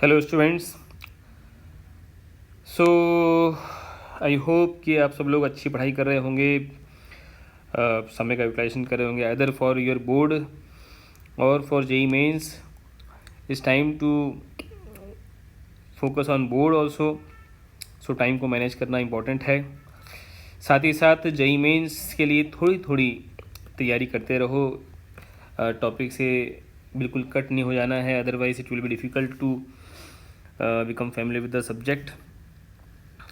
Hello students. So I hope कि आप सब लोग अच्छी पढ़ाई कर रहे होंगे, समय का यूटिलाइजेशन कर रहे होंगे आइदर फॉर योर बोर्ड और for JEE Mains. It's time to focus on board also, so time को मैनेज करना इम्पोर्टेंट है। साथ ही साथ जेई मेंस के लिए थोड़ी थोड़ी तैयारी करते रहो, टॉपिक से बिल्कुल कट नहीं हो जाना है, otherwise it will be difficult to become family with the subject.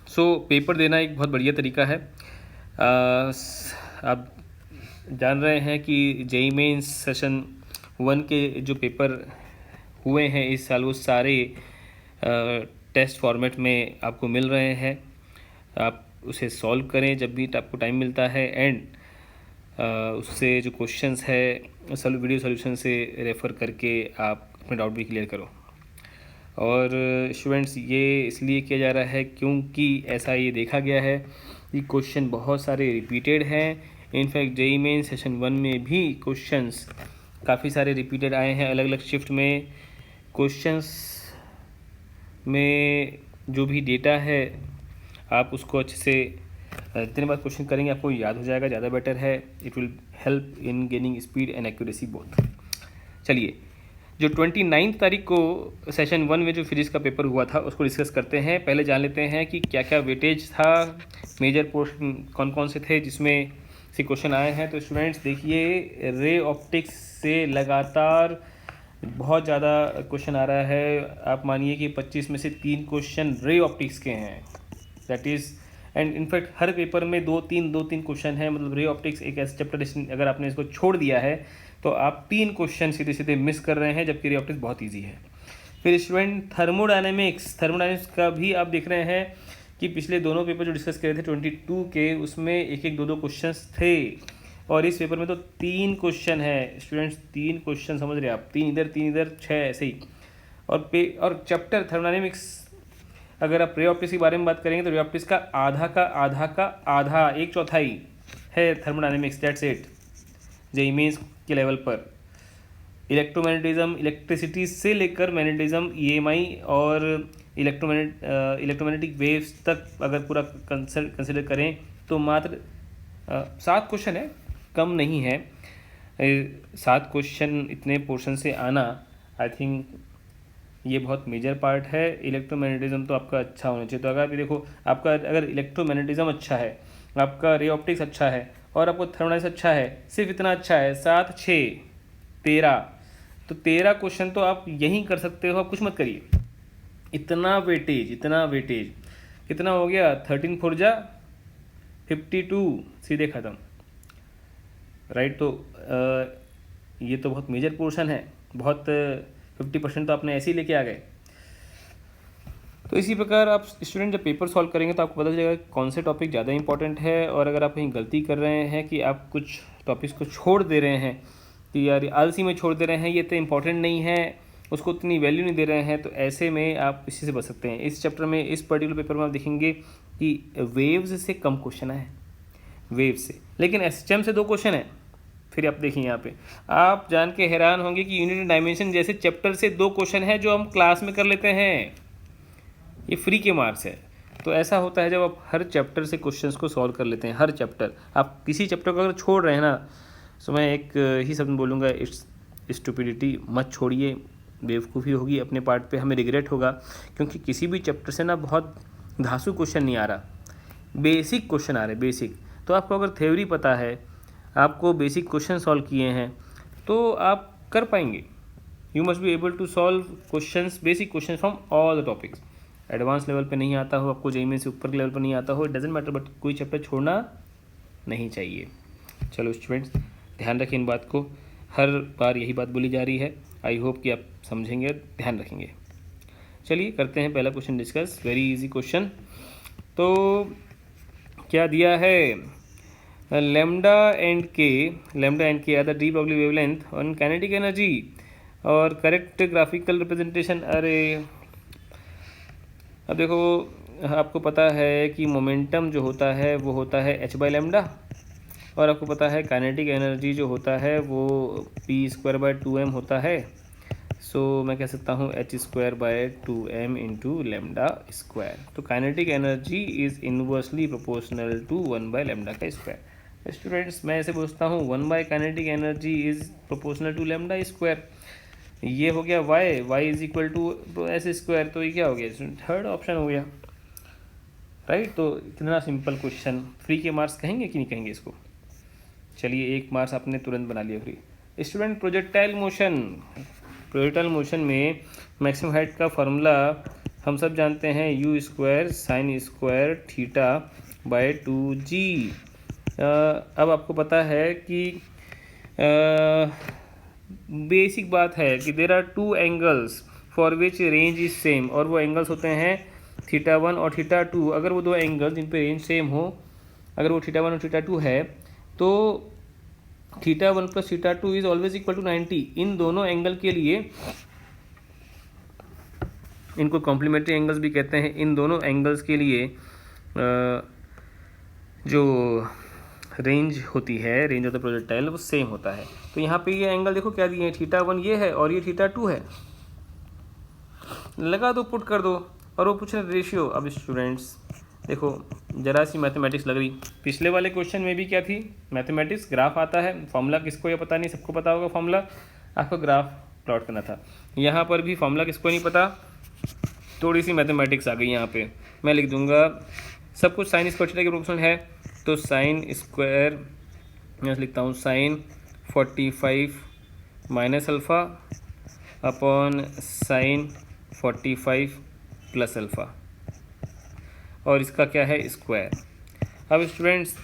So paper देना एक बहुत बढ़िया तरीका है। आप जान रहे हैं कि जेई मेंस सेशन 1 के जो पेपर हुए हैं इस साल, वो सारे टेस्ट फॉर्मेट में आपको मिल रहे हैं। आप उसे सॉल्व करें जब भी आपको टाइम मिलता है, एंड उससे जो क्वेश्चंस है वीडियो सॉल्यूशन से रेफ़र करके आप अपने डाउट भी क्लियर करो। और स्टूडेंट्स, ये इसलिए किया जा रहा है क्योंकि ऐसा ये देखा गया है कि क्वेश्चन बहुत सारे रिपीटेड हैं। इनफैक्ट जेई मेन सेशन 1 में भी क्वेश्चंस काफ़ी सारे रिपीटेड आए हैं अलग अलग शिफ्ट में। क्वेश्चंस में जो भी डेटा है आप उसको अच्छे से जितने बार क्वेश्चन करेंगे आपको याद हो जाएगा, ज़्यादा बेटर है। It will help in gaining speed and accuracy both. चलिए, जो 29 तारीख को सेशन 1 में जो फिजिक्स का पेपर हुआ था उसको डिस्कस करते हैं। पहले जान लेते हैं कि क्या क्या वेटेज था, मेजर पोर्शन कौन कौन से थे जिसमें से क्वेश्चन आए हैं। तो स्टूडेंट्स देखिए, रे ऑप्टिक्स से लगातार बहुत ज़्यादा क्वेश्चन आ रहा है। आप मानिए कि 25 में से 3 क्वेश्चन रे ऑप्टिक्स के हैं, that is, and in fact her paper में दो तीन क्वेश्चन हैं। मतलब रे ऑप्टिक्स एक ऐसा चैप्टर, अगर आपने इसको छोड़ दिया है तो आप 3 क्वेश्चन सीधे सीधे मिस कर रहे हैं, जबकि रे ऑप्टिक्स बहुत ईजी है। फिर स्टूडेंट थर्मोडायनेमिक्स का भी आप देख रहे हैं कि पिछले दोनों पेपर जो डिस्कस करे थे 22 के, उसमें एक एक दो क्वेश्चंस थे, और इस पेपर में तो 3 क्वेश्चन है स्टूडेंट्स। 3 क्वेश्चन समझ रहे हैं आप, 3 इधर 6 ऐसे ही। और चैप्टर थर्मोडायनेमिक्स, अगर आप रे ऑप्टिक्स के बारे में बात करेंगे तो रे ऑप्टिक्स का आधा 1/4 है thermodynamics, that's it. JEE Mains के लेवल पर इलेक्ट्रोमैग्नेटिज्म, इलेक्ट्रिसिटी से लेकर मैग्नेटिज्म, ईएमआई और इलेक्ट्रोमैग्नेटिक वेव्स तक अगर पूरा कंसिडर करें तो मात्र 7 क्वेश्चन है, कम नहीं है। 7 क्वेश्चन इतने पोर्शन से आना, आई थिंक ये बहुत मेजर पार्ट है। इलेक्ट्रोमैग्नेटिज्म तो आपका अच्छा होना चाहिए। तो अगर आप देखो, आपका अगर इलेक्ट्रोमैग्नेटिज्म अच्छा है, आपका रे ऑप्टिक्स अच्छा है और आपको थर्मोडायनेमिक्स अच्छा है, सिर्फ इतना अच्छा है, 7, 6, 13, तो 13 क्वेश्चन तो आप यहीं कर सकते हो। आप कुछ मत करिए। इतना वेटेज कितना हो गया, 13 4 जा 52, सीधे ख़त्म, राइट। तो ये तो बहुत मेजर पोर्शन है, बहुत 50% तो आपने ऐसे ही लेके आ गए। तो इसी प्रकार आप स्टूडेंट जब पेपर सॉल्व करेंगे तो आपको पता चलेगा कौन से टॉपिक ज़्यादा इंपॉर्टेंट है। और अगर आप कहीं गलती कर रहे हैं कि आप कुछ टॉपिक्स को छोड़ दे रहे हैं कि यार आलसी में छोड़ दे रहे हैं, ये तो इंपॉर्टेंट नहीं है, उसको उतनी वैल्यू नहीं दे रहे हैं, तो ऐसे में आप इसी से बच सकते हैं। इस चैप्टर में, इस पर्टिकुलर पेपर में आप देखेंगे कि वेव्स से कम क्वेश्चन आए, वेव्स से, लेकिन एसएचएम से 2 क्वेश्चन है। फिर आप देखिए यहाँ पे, आप जान के हैरान होंगे कि यूनिट एंड डायमेंशन जैसे चैप्टर से 2 क्वेश्चन है जो हम क्लास में कर लेते हैं, ये फ्री के मार्क्स है। तो ऐसा होता है जब आप हर चैप्टर से क्वेश्चंस को सॉल्व कर लेते हैं। हर चैप्टर, आप किसी चैप्टर को अगर छोड़ रहे हैं ना, तो मैं एक ही शब्द बोलूँगा, इट्स स्टुपिडिटी। मत छोड़िए, बेवकूफ़ी होगी अपने पार्ट पे, हमें रिग्रेट होगा, क्योंकि किसी भी चैप्टर से ना बहुत धांसू क्वेश्चन नहीं आ रहा, बेसिक क्वेश्चन आ रहे, बेसिक। तो आपको अगर थ्योरी पता है, आपको बेसिक क्वेश्चन सॉल्व किए हैं, तो आप कर पाएंगे। You must be able to solve questions, basic question from all the topics. Advance level पे नहीं आता हो, आपको जेईई में से ऊपर के लेवल पर नहीं आता हो, इट डजेंट मैटर, बट कोई चैप्टर छोड़ना नहीं चाहिए। चलो स्टूडेंट्स, ध्यान रखें इन बात को, हर बार यही बात बोली जा रही है। आई होप कि आप समझेंगे, ध्यान रखेंगे। चलिए करते हैं पहला question discuss, very easy question. तो क्या दिया है, lambda and K are the de Broglie wavelength on kinetic energy और करेक्ट ग्राफिकल रिप्रेजेंटेशन। अरे अब देखो, आपको पता है कि मोमेंटम जो होता है वो होता है h/λ, और आपको पता है काइनेटिक एनर्जी जो होता है वो p²/2m होता है। सो मैं कह सकता हूँ H square by 2m into lambda square. तो kinetic energy is inversely proportional to 1 by lambda का स्क्वायर। स्टूडेंट्स मैं ऐसे पूछता हूँ 1 by kinetic energy is proportional to lambda square. ये हो गया y is equal to S square. तो ये क्या हो गया, थर्ड ऑप्शन हो गया, राइट। तो इतना सिंपल क्वेश्चन फ्री के मार्क्स कहेंगे कि नहीं कहेंगे इसको? चलिए 1 मार्क्स आपने तुरंत बना लिया फ्री। स्टूडेंट प्रोजेक्टाइल मोशन में मैक्सिमम हाइट का फार्मूला हम सब जानते हैं, u square sine square theta by 2g। अब आपको पता है कि बेसिक बात है कि there are 2 angles for which range is same, और वो एंगल्स होते हैं θ1 और θ2। अगर वो दो एंगल जिन पे रेंज सेम हो, अगर वो θ1 और θ2 है, तो θ1 plus θ2 is always equal to 90। इन दोनों एंगल के लिए, इनको कॉम्प्लीमेंट्री एंगल्स भी कहते हैं, इन दोनों एंगल्स के लिए जो रेंज होती है, रेंज ऑफ द प्रोजेक्टाइल, वो सेम होता है। तो यहाँ पे ये एंगल देखो क्या दिए हैं, θ1 ये है और ये θ2 है। लगा दो, पुट कर दो, और वो पूछ रहे रेशियो। अब स्टूडेंट्स देखो जरा सी मैथमेटिक्स लग रही, पिछले वाले क्वेश्चन में भी क्या थी, मैथमेटिक्स, ग्राफ आता है, फॉर्मूला किसको ये पता नहीं, सबको पता होगा फॉर्मूला, आपको ग्राफ प्लॉट करना था। यहाँ पर भी फॉर्मूला किसको नहीं पता, थोड़ी सी मैथमेटिक्स आ गई यहाँ पे। मैं लिख दूंगा सब कुछ साइन स्क्वायर थीटा के प्रोपोर्शनल है, तो साइन स्क्वायर मैं लिखता हूँ sine 45 minus alpha upon sine 45 plus alpha, और इसका क्या है स्क्वायर। अब स्टूडेंट्स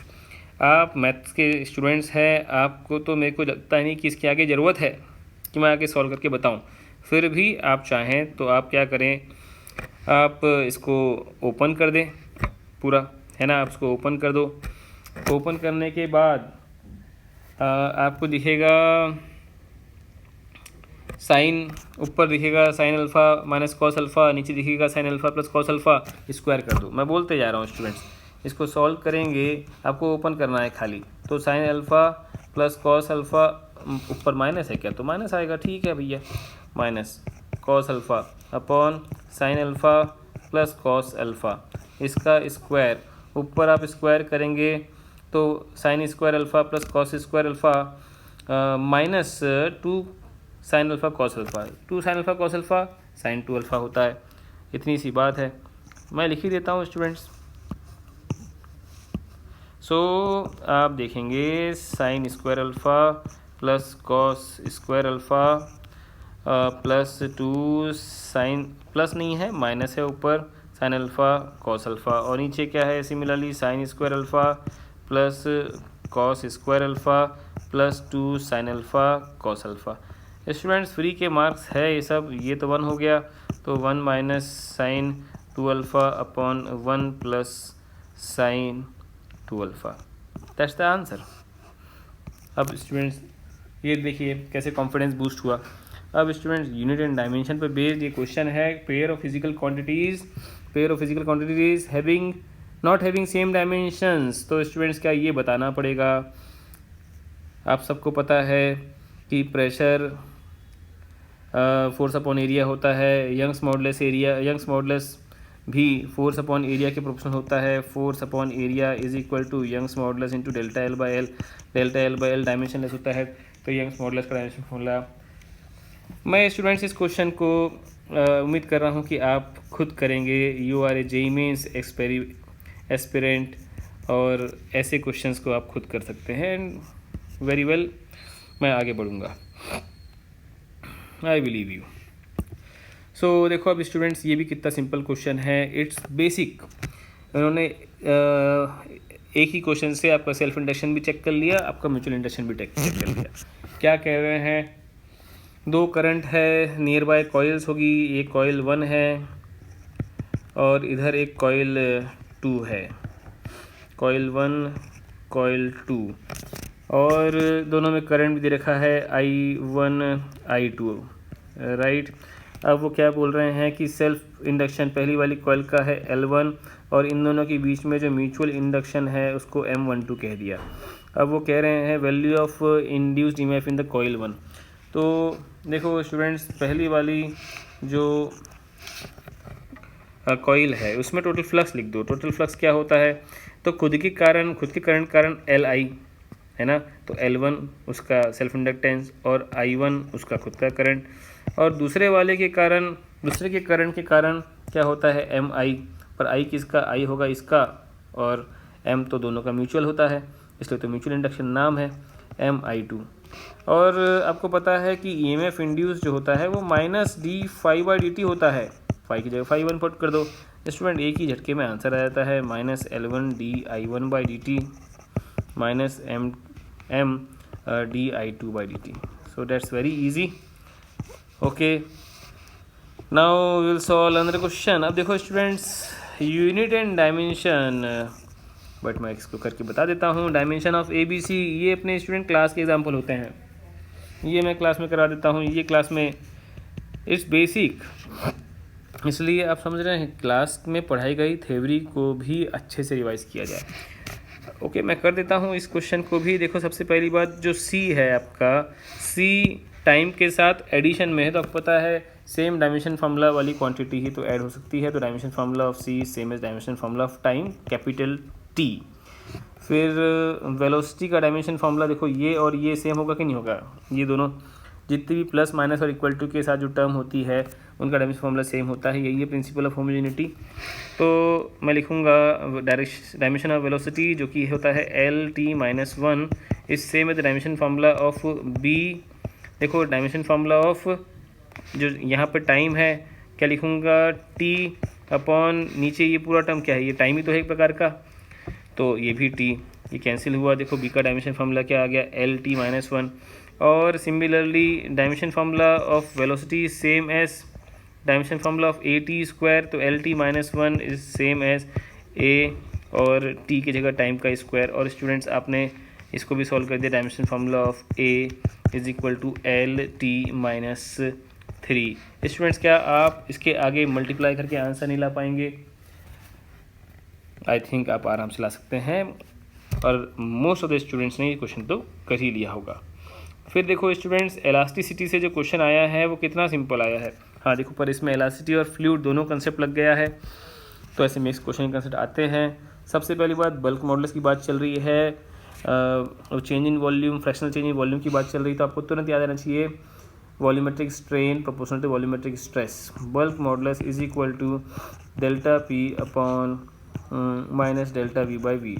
आप मैथ्स के स्टूडेंट्स हैं, आपको तो मेरे को लगता नहीं कि इसके आगे ज़रूरत है कि मैं आगे सॉल्व करके बताऊं। फिर भी आप चाहें तो आप क्या करें, आप इसको ओपन कर दें पूरा, है ना, आप इसको ओपन कर दो। ओपन करने के बाद आपको दिखेगा साइन, ऊपर दिखेगा sine alpha minus cos alpha, नीचे दिखेगा sine alpha plus cos alpha, square कर दो। मैं बोलते जा रहा हूँ स्टूडेंट्स, इसको सॉल्व करेंगे, आपको ओपन करना है खाली। तो sine alpha plus cos alpha, ऊपर माइनस है क्या, तो माइनस आएगा, ठीक है भैया, minus cos alpha upon sine alpha plus cos alpha, इसका स्क्वायर। ऊपर आप स्क्वायर करेंगे तो sine square alpha plus cos square alpha minus 2 sine alpha cos alpha, 2 sine alpha cos alpha sine 2 alpha होता है। इतनी सी बात है, मैं लिख ही देता हूँ स्टूडेंट्स। सो आप देखेंगे sine square alpha plus cos square alpha plus 2 sine, plus नहीं है माइनस है ऊपर, साइन अल्फ़ा कॉस अल्फ़ा, और नीचे क्या है similarly sign square alpha plus cos square alpha plus 2 sine alpha cos alpha. Students free के मार्क्स है ये सब। ये तो 1 हो गया, तो 1 minus sine 2 alpha upon 1 plus sine 2 alpha, that's the answer. अब स्टूडेंट्स ये देखिए कैसे कॉन्फिडेंस बूस्ट हुआ। अब स्टूडेंट्स यूनिट एंड डायमेंशन पर बेस्ड ये क्वेश्चन है, pair of physical quantities having not having same dimensions. तो स्टूडेंट्स क्या ये बताना पड़ेगा, आप सबको पता है कि प्रेशर फोर्स अपॉन एरिया होता है, यंग्स मॉडुलस भी फोर्स अपॉन एरिया के प्रोपोर्शनल होता है। Force upon area is equal to Young's modulus into delta L by L dimensionless होता है, तो यंग्स मॉडुलस का डायमेंशन फॉर्मूला। मैं स्टूडेंट्स इस क्वेश्चन को उम्मीद कर रहा हूँ कि आप खुद करेंगे। You are a JEE Mains aspirant, और ऐसे क्वेश्चंस को आप खुद कर सकते हैं। वेरी वेल, मैं आगे बढ़ूँगा, आई बिलीव यू। सो देखो अब स्टूडेंट्स ये भी कितना सिंपल क्वेश्चन है, इट्स बेसिक। उन्होंने एक ही क्वेश्चन से आपका सेल्फ इंडक्शन भी चेक कर लिया, आपका म्यूचुअल इंडक्शन भी चेक कर लिया। क्या कह रहे हैं, 2 करंट है, नियर बाय कॉइल्स होगी, एक कॉइल 1 है और इधर एक कॉइल 2 है, कॉइल 1 कॉइल 2, और दोनों में करंट भी दे रखा है I1 I2, राइट। अब वो क्या बोल रहे हैं कि सेल्फ इंडक्शन पहली वाली कॉइल का है L1, और इन दोनों के बीच में जो म्यूचुअल इंडक्शन है उसको M12 कह दिया। अब वो कह रहे हैं value of induced EMF in the coil 1। तो देखो स्टूडेंट्स, पहली वाली जो कॉइल है उसमें टोटल फ्लक्स लिख दो। टोटल फ्लक्स क्या होता है, तो खुद के करंट कारण Li है ना, तो L1 उसका सेल्फ इंडक्टेंस और I1 उसका खुद का करंट, और दूसरे के करंट के कारण क्या होता है Mi, पर I किसका, I होगा इसका, और M तो दोनों का म्यूचुअल होता है, इसलिए तो म्यूचुअल इंडक्शन नाम है Mi2। और आपको पता है कि EMF इंड्यूस जो होता है वो -d∅dt होता है। फाई की जगह φ1 पुट कर दो स्टूडेंट, एक ही झटके में आंसर आ जाता है -L1di1/dt minus m di2/dt। So that's very easy. Okay, now will solve another question. अब देखो students, unit and dimension, but मैं इसको करके बता देता हूँ। डायमेंशन ऑफ ABC, ये अपने स्टूडेंट क्लास के एग्जाम्पल होते हैं, ये मैं क्लास में करा देता हूँ। ये क्लास में इट्स बेसिक, इसलिए आप समझ रहे हैं क्लास में पढ़ाई गई थ्योरी को भी अच्छे से रिवाइज किया जाए। ओके, मैं कर देता हूँ इस क्वेश्चन को भी। देखो सबसे पहली बात, जो C है आपका, C टाइम के साथ एडिशन में है, तो आपको पता है सेम डायमेंशन फार्मूला वाली क्वांटिटी ही तो ऐड हो सकती है, तो dimension formula of C same as dimension formula of time capital T। फिर वेलोसिटी का डायमेंशन फार्मूला देखो, ये और ये सेम होगा कि नहीं होगा, ये दोनों जितनी भी प्लस माइनस और इक्वल टू के साथ जो टर्म होती है उनका डायमेंशन फार्मूला सेम होता है, यही है प्रिंसिपल ऑफ होमोजेनिटी। तो मैं लिखूंगा डायमेंशन ऑफ वेलोसिटी जो कि होता है L_t-1 is same as dimension formula of B। देखो डायमेंशन फार्मूला ऑफ जो यहाँ पर टाइम है, क्या लिखूंगा, T अपॉन नीचे ये पूरा टर्म क्या है, ये टाइम ही तो है एक प्रकार का, तो ये भी T, ये कैंसिल हुआ। देखो B का डायमेंशन फार्मूला क्या आ गया, L_t-1। और similarly dimension formula of velocity same as dimension formula of AT², तो L_t-1 is same as A और T की जगह टाइम का स्क्वायर। और स्टूडेंट्स आपने इसको भी सॉल्व कर दिया, dimension formula of A is equal to L_t-3। Students क्या आप इसके आगे मल्टीप्लाई करके आंसर नहीं ला पाएंगे? आई थिंक आप आराम से ला सकते हैं, और मोस्ट ऑफ द स्टूडेंट्स ने ये क्वेश्चन तो कर ही लिया होगा। फिर देखो स्टूडेंट्स, इलास्टिसिटी से जो क्वेश्चन आया है वो कितना सिंपल आया है। हाँ देखो, पर इसमें इलास्टिसिटी और फ्लूइड दोनों कंसेप्ट लग गया है, तो ऐसे मिक्स क्वेश्चन कंसेप्ट आते हैं। सबसे पहली बात, बल्क मॉडल्स की बात चल रही है, change in volume, fractional change in volume की बात चल रही है, तो आपको तुरंत याद आना चाहिए volumetric strain proportional to volumetric stress. Bulk modulus is equal to delta P upon minus delta V/V।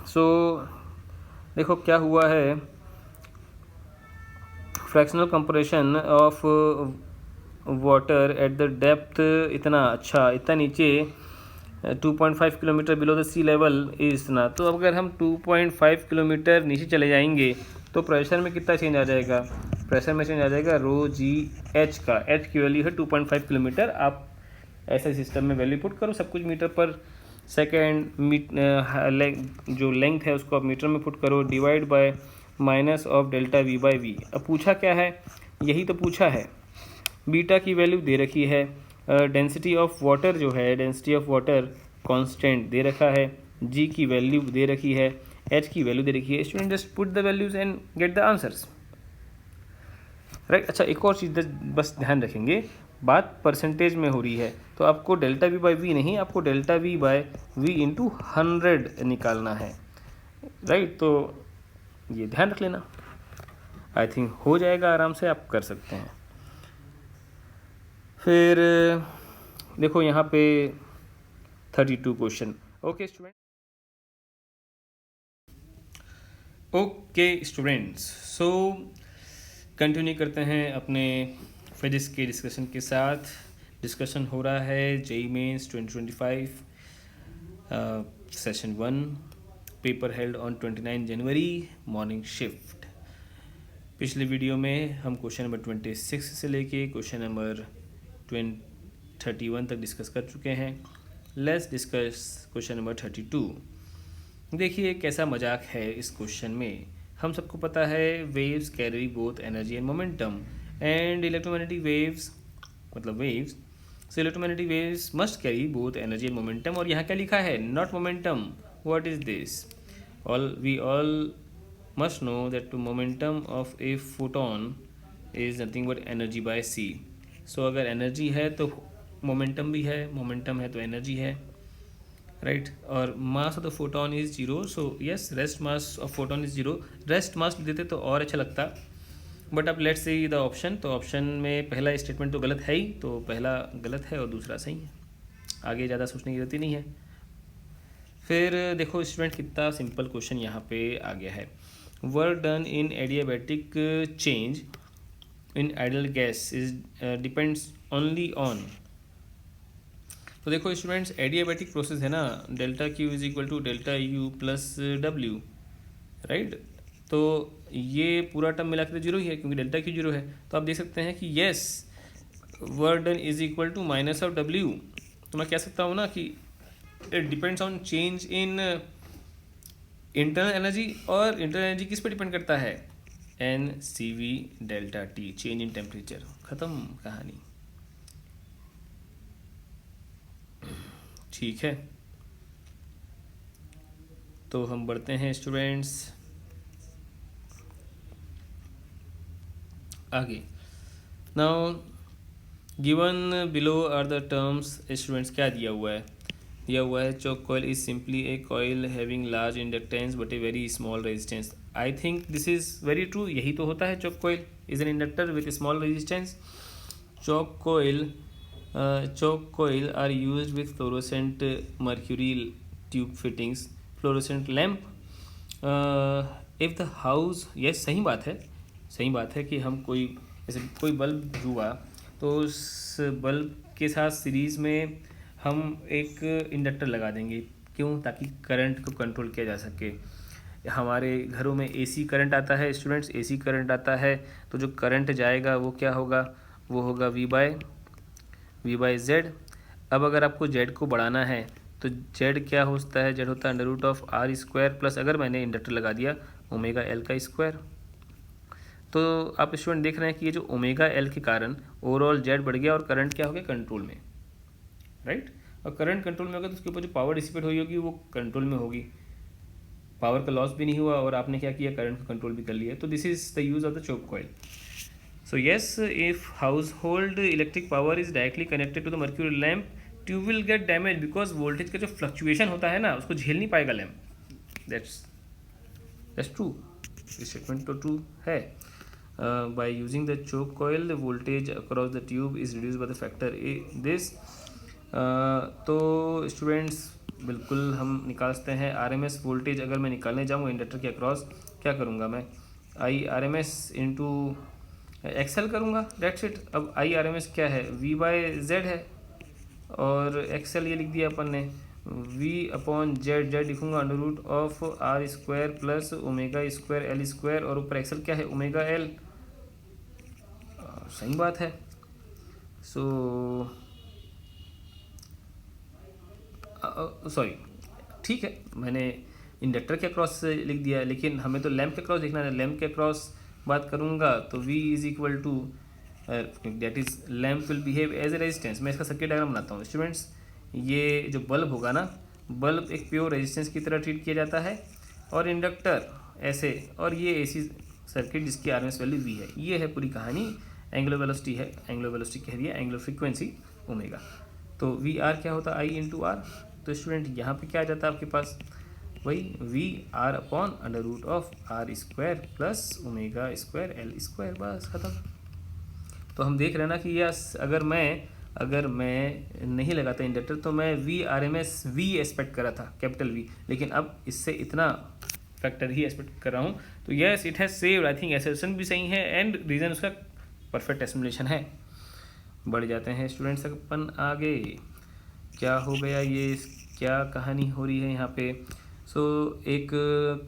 So देखो क्या हुआ है, fractional compression of water at the depth इतना अच्छा, इतना नीचे 2.5 kilometre below the sea level इतना, तो अगर हम 2.5 किलोमीटर नीचे चले जाएंगे तो प्रेशर में कितना चेंज आ जाएगा, प्रेशर में चेंज आ जाएगा ρgh का, h की वैल्यू है 2.5 किलोमीटर। आप ऐसे सिस्टम में वैल्यू पुट करो, सब कुछ मीटर पर सेकेंड, जो लेंथ है उसको आप मीटर में पुट करो, divide by minus of delta V/V। अब पूछा क्या है, यही तो पूछा है, बीटा की वैल्यू दे रखी है, डेंसिटी ऑफ वाटर जो है, डेंसिटी ऑफ वाटर कांस्टेंट दे रखा है, g की वैल्यू दे रखी है, h की वैल्यू दे रखी है। Student just put the values and get the answers, right. अच्छा, एक और चीज़ बस ध्यान रखेंगे, बात परसेंटेज में हो रही है, तो आपको डेल्टा V/V नहीं, आपको डेल्टा V/V इंटू 100 निकालना है, राइट। तो ये ध्यान रख लेना, आई थिंक हो जाएगा, आराम से आप कर सकते हैं। फिर देखो यहाँ पे 32 question. Okay student, so continue करते हैं अपने फिजिक्स के डिस्कशन के साथ। डिस्कशन हो रहा है JEE mains 2025 session 1, paper held on 29 January, morning shift. पिछले वीडियो में हम क्वेश्चन नंबर 26 से लेके क्वेश्चन नंबर 31 तक डिस्कस कर चुके हैं। Let's discuss question number 32। देखिए कैसा मजाक है इस क्वेश्चन में। हम सबको पता है waves carry both energy and momentum, and electromagnetic waves मतलब waves, so electromagnetic waves must carry both energy and momentum. और यहाँ क्या लिखा है, not momentum. What is this? We all must know that the momentum of a photon is nothing but energy by c. सो अगर energy है तो momentum भी है, मोमेंटम है तो एनर्जी है, राइट. और mass of the photon is zero. So yes, rest mass of photon is zero. Rest mass देते तो और अच्छा लगता, बट अब लेट्स सी द ऑप्शन. तो ऑप्शन में पहला स्टेटमेंट तो गलत है ही, तो पहला गलत है और दूसरा सही है. आगे ज़्यादा सोचने की जरूरत ही नहीं है. फिर देखो स्टूडेंट कितना सिंपल क्वेश्चन यहाँ पे आ गया है. Work done in adiabatic change in ideal gas is depends only on. तो देखो स्टूडेंट्स, एडियाबैटिक प्रोसेस है ना, delta Q is equal to delta U plus W, right. तो ये पूरा टर्म मिला के जीरो ही है क्योंकि डेल्टा क्यू जीरो है. तो आप देख सकते हैं कि yes, work done is equal to minus of W. तो मैं कह सकता हूँ ना कि it depends on change in internal energy, और इंटरनल एनर्जी किस पे डिपेंड करता है, N C V delta T, change in temperature. ख़त्म कहानी. ठीक है, तो हम बढ़ते हैं स्टूडेंट्स आगे. Now given below are the terms. Students क्या दिया हुआ है? दिया हुआ है choke coil is simply a coil having large inductance but a very small resistance. I think this is very true. यही तो होता है. Choke coil is an inductor with small resistance. Choke coil are used with fluorescent mercury tube fittings, fluorescent lamp. If the house, yes, सही बात है कि हम कोई जैसे कोई बल्ब हुआ तो उस बल्ब के साथ सीरीज़ में हम एक इंडक्टर लगा देंगे. क्यों? ताकि करंट को कंट्रोल किया जा सके. हमारे घरों में एसी करंट आता है स्टूडेंट्स, एसी करंट आता है तो जो करंट जाएगा वो क्या होगा, वो होगा V बाई जेड. अब अगर आपको जेड को बढ़ाना है तो जेड क्या होता है, जेड होता है under root of R square plus अगर मैंने इंडक्टर लगा दिया ओमेगा एल का स्क्वायर. तो आप स्टूडेंट देख रहे हैं कि ये जो ओमेगा एल के कारण ओवरऑल जेड बढ़ गया और करंट क्या हो गया, कंट्रोल में, राइट. और करंट कंट्रोल में होगा तो उसके ऊपर जो पावर डिसिपेट हुई होगी वो कंट्रोल में होगी. पावर का लॉस भी नहीं हुआ और आपने क्या किया, करंट को कंट्रोल भी कर लिया. तो this is the use of the choke coil. So yes, if household electric power is directly connected to the mercury lamp, tube will get damaged because voltage का जो fluctuation होता है ना उसको झेल नहीं पाएगा लैम्प. That's true. इस स्टेटमेंट तो ट्रू है. By using the choke coil, the voltage across the tube is reduced by the factor this. तो स्टूडेंट्स बिल्कुल हम निकाल सकते हैं RMS वोल्टेज. अगर मैं निकालने जाऊँगा इंडक्टर के अक्रॉस क्या करूँगा मैं, आई RMS इंटू एक्सेल करूँगा, डेट्स इट. अब आई RMS क्या है, V बाई जेड है और एक्सेल ये लिख दिया अपन ने V अपॉन जेड. जेड लिखूँगा under root of R square plus omega square L square और ऊपर एक्सेल क्या है, ओमेगा एल. सही बात है. सो सॉरी, ठीक है, मैंने इंडक्टर के अक्रॉस लिख दिया लेकिन हमें तो लैम्प के अक्रॉस लिखना है. लैम्प के अक्रॉस बात करूँगा तो V is equal to that is lamp will behave as a resistance. मैं इसका सर्किट डायग्राम बनाता हूँ स्टूडेंट्स. ये जो बल्ब होगा ना, बल्ब एक प्योर रेजिस्टेंस की तरह ट्रीट किया जाता है और इंडक्टर ऐसे, और ये AC सर्किट जिसकी RMS वैल्यू V है. ये है पूरी कहानी. एंगुलर वेलोसिटी है, एंगुलर वेलोसिटी कह दिया, एंगुलर फ्रीक्वेंसी ओमेगा. तो VR क्या होता है, I इंटू आर. तो स्टूडेंट यहाँ पे क्या आ जाता है आपके पास, वही V R upon under root of R square plus omega square L square. बस ख़त्म. तो हम देख रहे हैं ना कि यस, अगर मैं नहीं लगाता इंडक्टर तो मैं V RMS V एक्सपेक्ट कर रहा था, कैपिटल V, लेकिन अब इससे इतना फैक्टर ही एक्सपेक्ट कर रहा हूँ. तो yes, it has saved. I think assertion भी सही है एंड रीज़न उसका परफेक्ट एक्सप्लेनेशन है. बढ़ जाते हैं स्टूडेंट्स अपन आगे. क्या हो गया, ये क्या कहानी हो रही है यहाँ पे. सो एक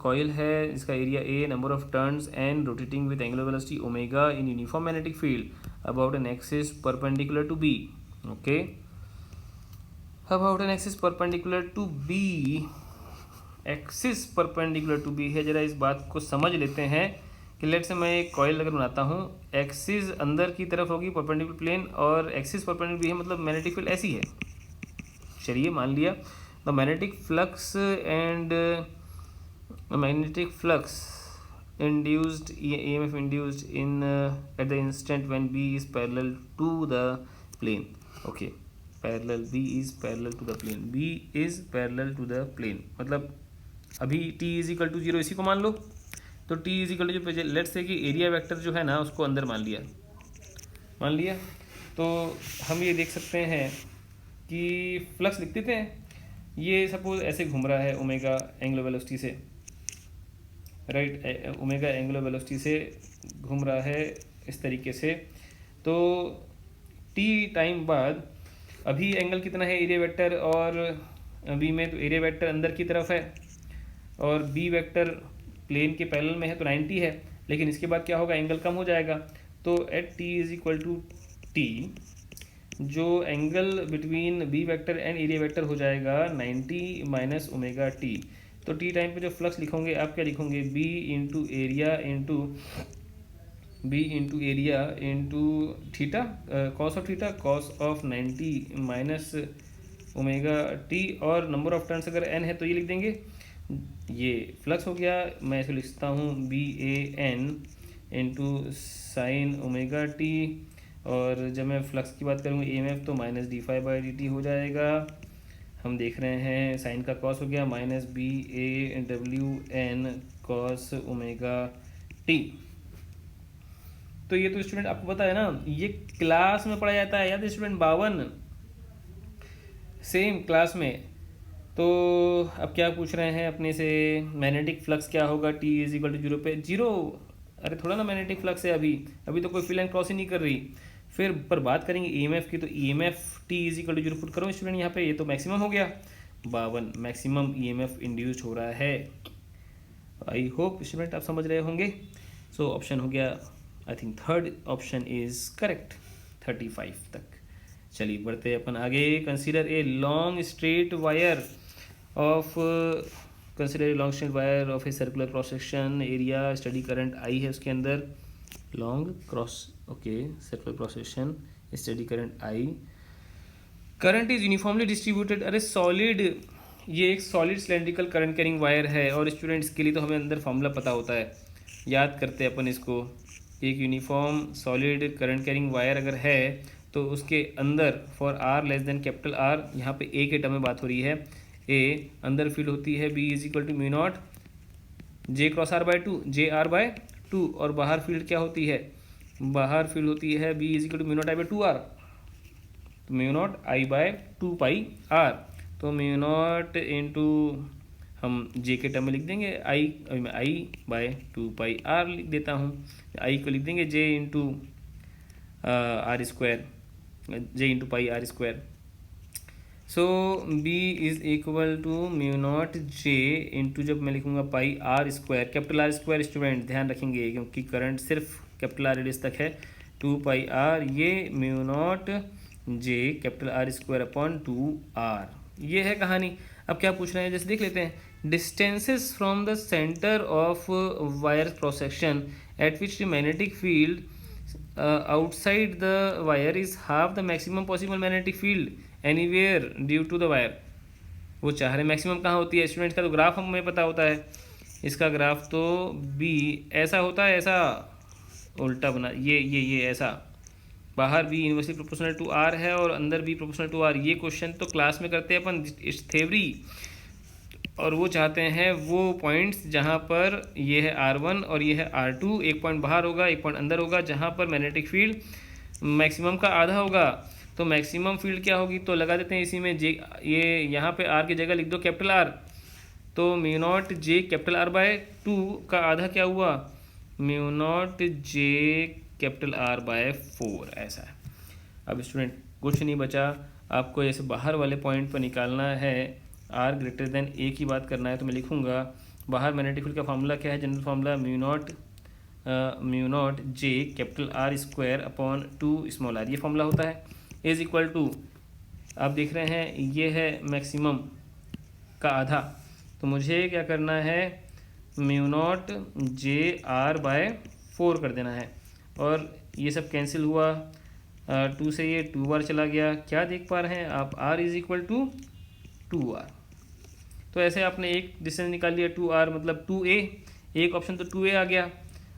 कॉइल है जिसका area A, number of turns and rotating with angular velocity omega in uniform magnetic field about an axis perpendicular to B. Okay, about an axis perpendicular to B. Axis perpendicular to B है. जरा इस बात को समझ लेते हैं कि late से मैं एक कॉइल अगर बनाता हूँ, एक्सिस अंदर की तरफ होगी परपेंडिकुलर प्लेन और एक्सिस परपेंडिकुलर B है, मतलब मैग्नेटिक फील्ड ऐसी है. चलिए मान लिया the magnetic flux induced EMF induced in at the instant when B is parallel to the plane. Okay, parallel, B is parallel to the plane, B is parallel to the plane मतलब अभी t is equal to 0 इसी को मान लो, तो t is equal to जो let's say कि area vector जो है ना उसको अंदर मान लिया, तो हम ये देख सकते हैं कि फ्लक्स लिख देते हैं, ये सपोज ऐसे घूम रहा है ओमेगा एंगुलर वेलोसिटी से, राइट, ओमेगा एंगुलर वेलोसिटी से घूम रहा है इस तरीके से, तो t टाइम बाद अभी एंगल कितना है एरिया वेक्टर और बी में, तो एरिया वेक्टर अंदर की तरफ है और बी वेक्टर प्लेन के पैरेलल में है तो 90 है, लेकिन इसके बाद क्या होगा, एंगल कम हो जाएगा, तो at t is equal to T जो angle between B vector and area vector हो जाएगा 90 माइनस ओमेगा टी। तो टी टाइम पे जो फ्लक्स लिखोगे आप क्या लिखोगे, B into area into theta, cos of theta, cos of 90 minus omega T, और नंबर ऑफ टर्न्स अगर n है तो ये लिख देंगे, ये फ्लक्स हो गया, मैं इसको लिखता हूँ B A N into sine omega T, और जब मैं फ्लक्स की बात करूँगा EMF तो minus D phi by D T हो जाएगा, हम देख रहे हैं साइन का कॉस हो गया minus B A W N cos omega T. तो ये तो स्टूडेंट आपको पता है ना, ये क्लास में पढ़ा जाता है, याद है स्टूडेंट 52 सेम क्लास में। तो अब क्या पूछ रहे हैं अपने से, मैग्नेटिक फ्लक्स क्या होगा t इज इक्वल टू 0 पे, 0, अरे थोड़ा ना मैग्नेटिक फ्लक्स है अभी तो कोई फील्ड एंड क्रॉस ही नहीं कर रही, फिर पर बात करेंगे EMF की, तो EMF t is equal to 0 put करो स्टूडेंट यहाँ पे, ये तो मैक्सिमम हो गया 52, मैक्सिमम EMF इंड्यूस्ड हो रहा है। आई होप स्टूडेंट आप समझ रहे होंगे। सो ऑप्शन हो गया, I think third option is correct 35 तक। चलिए बढ़ते अपन आगे। Consider a long straight wire of a circular cross section area, study current I है उसके अंदर, long cross, okay, circular cross section, study current I, current is uniformly distributed, अरे solid, ये एक solid cylindrical current carrying wire है, और students के लिए तो हमें अंदर फॉर्मूला पता होता है, याद करते हैं अपन इसको। एक uniform solid current carrying wire अगर है तो उसके अंदर for R less than capital R, यहाँ पे ए के टर्म में बात हो रही है, ए अंदर फील्ड होती है B is equal to mu naught J cross R by two, J R by two, और बाहर फील्ड क्या होती है, बाहर फील्ड होती है B is equal to mu naught I by two R, तो mu naught I by two pi R, तो म्यू नॉट इंटू हम जे के टर्म में लिख देंगे आई, अभी मैं I by two pi R लिख देता हूँ, आई को लिख देंगे J into R square, J into pi R square. So B is equal to mu naught J into, जब मैं लिखूंगा pi R square, capital R square student ध्यान रखेंगे क्योंकि करंट सिर्फ कैपिटल आर रेडियस तक है, टू पाई आर, ये mu naught J capital R square upon two R, ये है कहानी। अब क्या पूछ रहे हैं जैसे देख लेते हैं, distances from the centre of wire cross section eight which the magnetic field outside the wire is half the maximum possible magnetic field anywhere due to the wire। वो चाह रहे मैक्सिमम कहाँ होती है स्टूडेंट्स का, तो ग्राफ हमें पता होता है, इसका ग्राफ तो बी ऐसा होता है, ऐसा उल्टा बना, ये ऐसा, बाहर B inversely proportional to R है और अंदर बी प्रोपोर्शनल टू आर। ये क्वेश्चन तो क्लास में करते हैं अपन इस थ्योरी, और वो चाहते हैं वो पॉइंट्स जहाँ पर ये है R1 और ये है R2, एक पॉइंट बाहर होगा एक पॉइंट अंदर होगा, जहाँ पर मैग्नेटिक फील्ड मैक्सिमम का आधा होगा, तो मैक्सिमम फील्ड क्या होगी, तो लगा देते हैं इसी में जे, ये यहाँ पे R की जगह लिख दो कैपिटल R, तो mu naught J capital R by two का आधा क्या हुआ, mu naught J capital R by 4, ऐसा है। अब स्टूडेंट कुछ नहीं बचा, आपको ऐसे बाहर वाले पॉइंट पर निकालना है, आर ग्रेटर देन ए की बात करना है, तो मैं लिखूंगा बाहर मैग्नेटिक फील्ड का फार्मूला क्या है, general formula mu naught J capital R square upon two small R, ये फार्मूला होता है, इज इक्वल टू, आप देख रहे हैं ये है मैक्सिमम का आधा, तो मुझे क्या करना है, mu naught J R by 4 कर देना है, और ये सब कैंसिल हुआ, 2 से ये 2 बार चला गया, क्या देख पा रहे हैं आप, R is equal to 2 R. तो ऐसे आपने एक डिस्टेंस निकाल लिया 2 आर मतलब 2a, एक ऑप्शन तो 2A आ गया,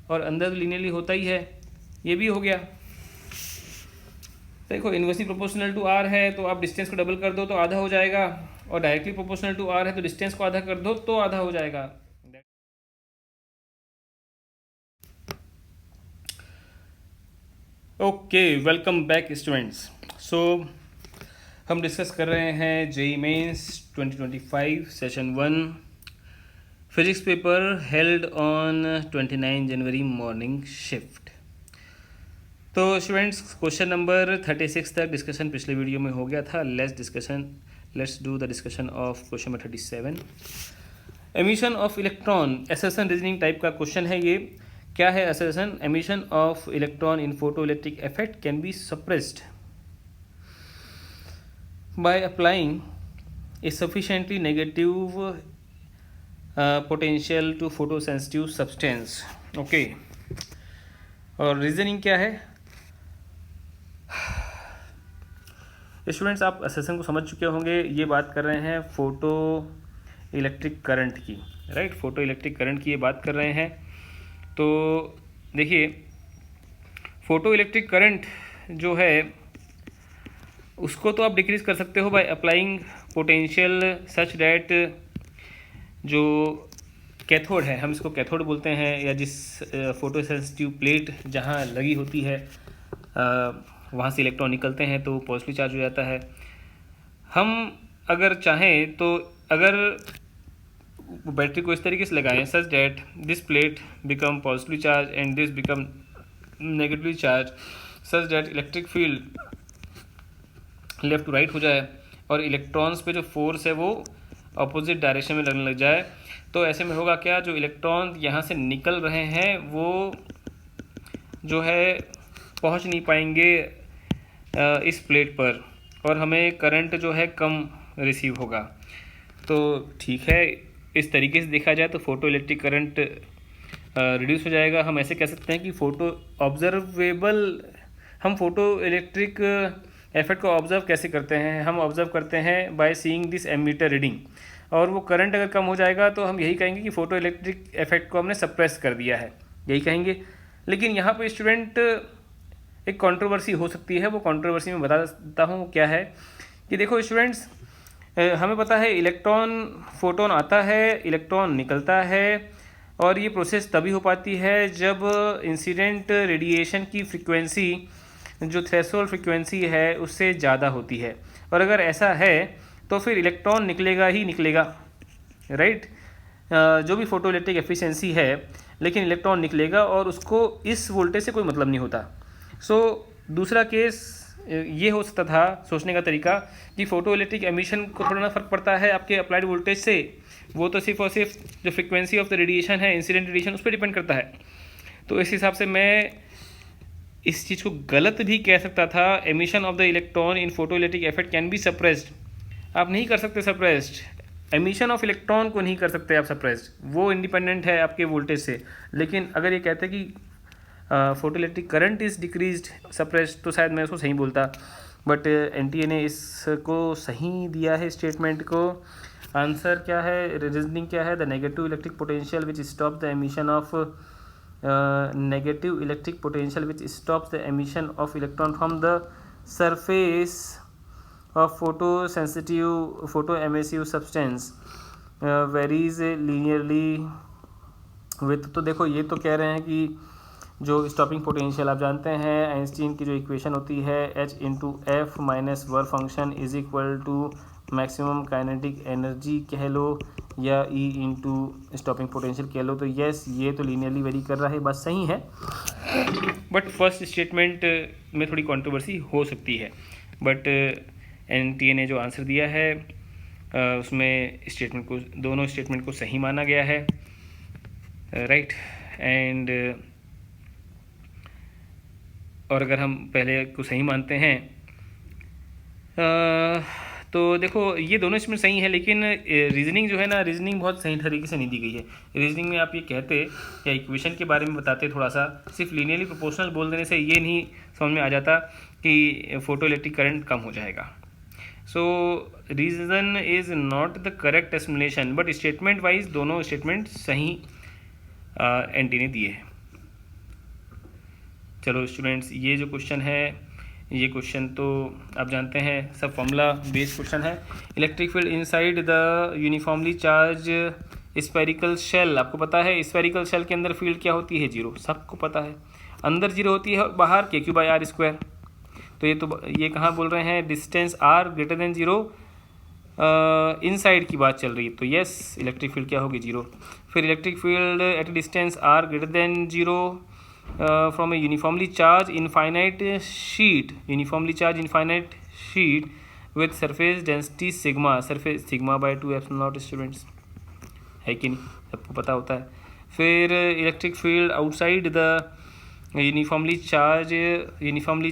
और अंदर तो लीनियरली होता ही है, ये भी हो गया। देखो इन्वर्सली प्रोपोर्शनल टू आर है तो आप डिस्टेंस को डबल कर दो तो आधा हो जाएगा, और डायरेक्टली प्रोपोर्शनल टू आर है तो डिस्टेंस को आधा कर दो तो आधा हो जाएगा। Okay, welcome back students. So हम डिस्कस कर रहे हैं JEE mains 2025 session 1 physics paper held on 29 January morning shift. तो स्टूडेंट्स क्वेश्चन नंबर 36 तक डिस्कशन पिछले वीडियो में हो गया था। Let's do the discussion of question number 37। Emission of electron, assertion reasoning type का क्वेश्चन है ये। क्या है assertion? Emission of electron in photo electric effect can be suppressed by applying a sufficiently negative potential to photo sensitive substance. Okay, और reasoning क्या है? Students आप assertion को समझ चुके होंगे। ये बात कर रहे हैं फोटो इलेक्ट्रिक करंट की, राइट? फोटो इलेक्ट्रिक करंट की ये बात कर रहे हैं। तो देखिए, फोटो इलेक्ट्रिक करंट जो है उसको तो आप डिक्रीज कर सकते हो by applying potential such that, जो कैथोड है, हम इसको कैथोड बोलते हैं, या जिस फोटो सेंसिटिव प्लेट जहाँ लगी होती है वहाँ से इलेक्ट्रॉन निकलते हैं तो पॉजिटिव चार्ज हो जाता है। हम अगर चाहें तो अगर बैटरी को इस तरीके से लगाएं such that this plate become positively charge and this become negatively charge, such that electric field left to right हो जाए और इलेक्ट्रॉन्स पे जो फोर्स है वो अपोजिट डायरेक्शन में लगने लग जाए, तो ऐसे में होगा क्या? जो इलेक्ट्रॉन यहाँ से निकल रहे हैं वो जो है पहुँच नहीं पाएंगे इस प्लेट पर, और हमें करंट जो है कम रिसीव होगा। तो ठीक है, इस तरीके से देखा जाए तो फोटो इलेक्ट्रिक करंट रिड्यूस हो जाएगा। हम ऐसे कह सकते हैं कि हम फोटो इलेक्ट्रिक इफेक्ट को ऑब्जर्व कैसे करते हैं? हम ऑब्जर्व करते हैं by seeing this ammeter reading, और वो करंट अगर कम हो जाएगा तो हम यही कहेंगे कि फोटो इलेक्ट्रिक इफेक्ट को हमने सप्रेस कर दिया है, यही कहेंगे। लेकिन यहाँ पर स्टूडेंट एक कंट्रोवर्सी हो सकती है, वो कंट्रोवर्सी मैं बता देता हूँ क्या है। कि देखो स्टूडेंट्स, हमें पता है इलेक्ट्रॉन, फोटोन आता है, इलेक्ट्रॉन निकलता है, और ये प्रोसेस तभी हो पाती है जब इंसिडेंट रेडिएशन की फ्रीक्वेंसी, जो थ्रेशोल्ड फ्रीक्वेंसी है, उससे ज़्यादा होती है। और अगर ऐसा है तो फिर इलेक्ट्रॉन निकलेगा ही निकलेगा, राइट? जो भी फोटो इलेक्ट्रिक एफिशिएंसी है, लेकिन इलेक्ट्रॉन निकलेगा और उसको इस वोल्टेज से कोई मतलब नहीं होता। दूसरा केस ये हो सकता था, सोचने का तरीका, कि फोटो इलेक्ट्रिक एमिशन को थोड़ा ना फ़र्क पड़ता है आपके अप्लाइड वोल्टेज से, वो तो सिर्फ और सिर्फ जो फ्रीक्वेंसी ऑफ द रेडिएशन है, इंसिडेंट रेडिएशन, उस पर डिपेंड करता है। तो इस हिसाब से मैं इस चीज़ को गलत भी कह सकता था। Emission of the electron in photo electric effect can be suppressed. आप नहीं कर सकते सप्रेस्ड, एमिशन ऑफ इलेक्ट्रॉन को नहीं कर सकते आप सप्रेस्ड, वो इंडिपेंडेंट है आपके वोल्टेज से। लेकिन अगर ये कहते हैं कि photo electric current is decreased suppressed, तो शायद मैं उसको सही बोलता, बट एनटीए ने इसको सही दिया है स्टेटमेंट को। आंसर क्या है, रीजनिंग क्या है? The negative electric potential which stop the emission of negative electric potential which stops the emission of electron from the surface of photo emissive substance varies linearly with. तो देखो, ये तो कह रहे हैं कि जो स्टॉपिंग पोटेंशियल, आप जानते हैं आइंस्टीन की जो इक्वेशन होती है H/F minus work function is equal to maximum kinetic energy कह लो, या E इंटू स्टॉपिंग पोटेंशियल कह लो। तो यस, ये तो लीनियरली वेरी कर रहा है, बात सही है, बट फर्स्ट स्टेटमेंट में थोड़ी कंट्रोवर्सी हो सकती है। बट एनटीए ने जो आंसर दिया है उसमें दोनों स्टेटमेंट को सही माना गया है, राइट? एंड और अगर हम पहले को सही मानते हैं तो देखो ये दोनों इसमें सही है, लेकिन रीजनिंग जो है ना, रीजनिंग बहुत सही तरीके से नहीं दी गई है। रीजनिंग में आप ये कहते या इक्वेशन के बारे में बताते थोड़ा सा, सिर्फ लीनियरली प्रोपोर्शनल बोल देने से ये नहीं समझ में आ जाता कि फोटो इलेक्ट्रिक करंट कम हो जाएगा। So reason is not the correct explanation, but statement wise दोनों स्टेटमेंट सही एंटीने दिए हैं। चलो स्टूडेंट्स, ये जो क्वेश्चन है, ये क्वेश्चन तो आप जानते हैं सब फॉर्मूला बेस्ड क्वेश्चन है। Electric field inside the uniformly charge spherical shell, आपको पता है स्फेरिकल शेल के अंदर फील्ड क्या होती है, जीरो, सबको पता है। अंदर जीरो होती है और बाहर KQ/R²। तो ये कहाँ बोल रहे हैं, distance R greater than zero, inside की बात चल रही है, तो यस इलेक्ट्रिक फील्ड क्या होगी, जीरो। फिर electric field at distance R greater than zero from a uniformly charge infinite sheet, uniformly charge infinite sheet with surface density sigma, surface सिग्मा/2 स्टूडेंट्स, है कि नहीं, सबको पता होता है। फिर electric field outside the uniformly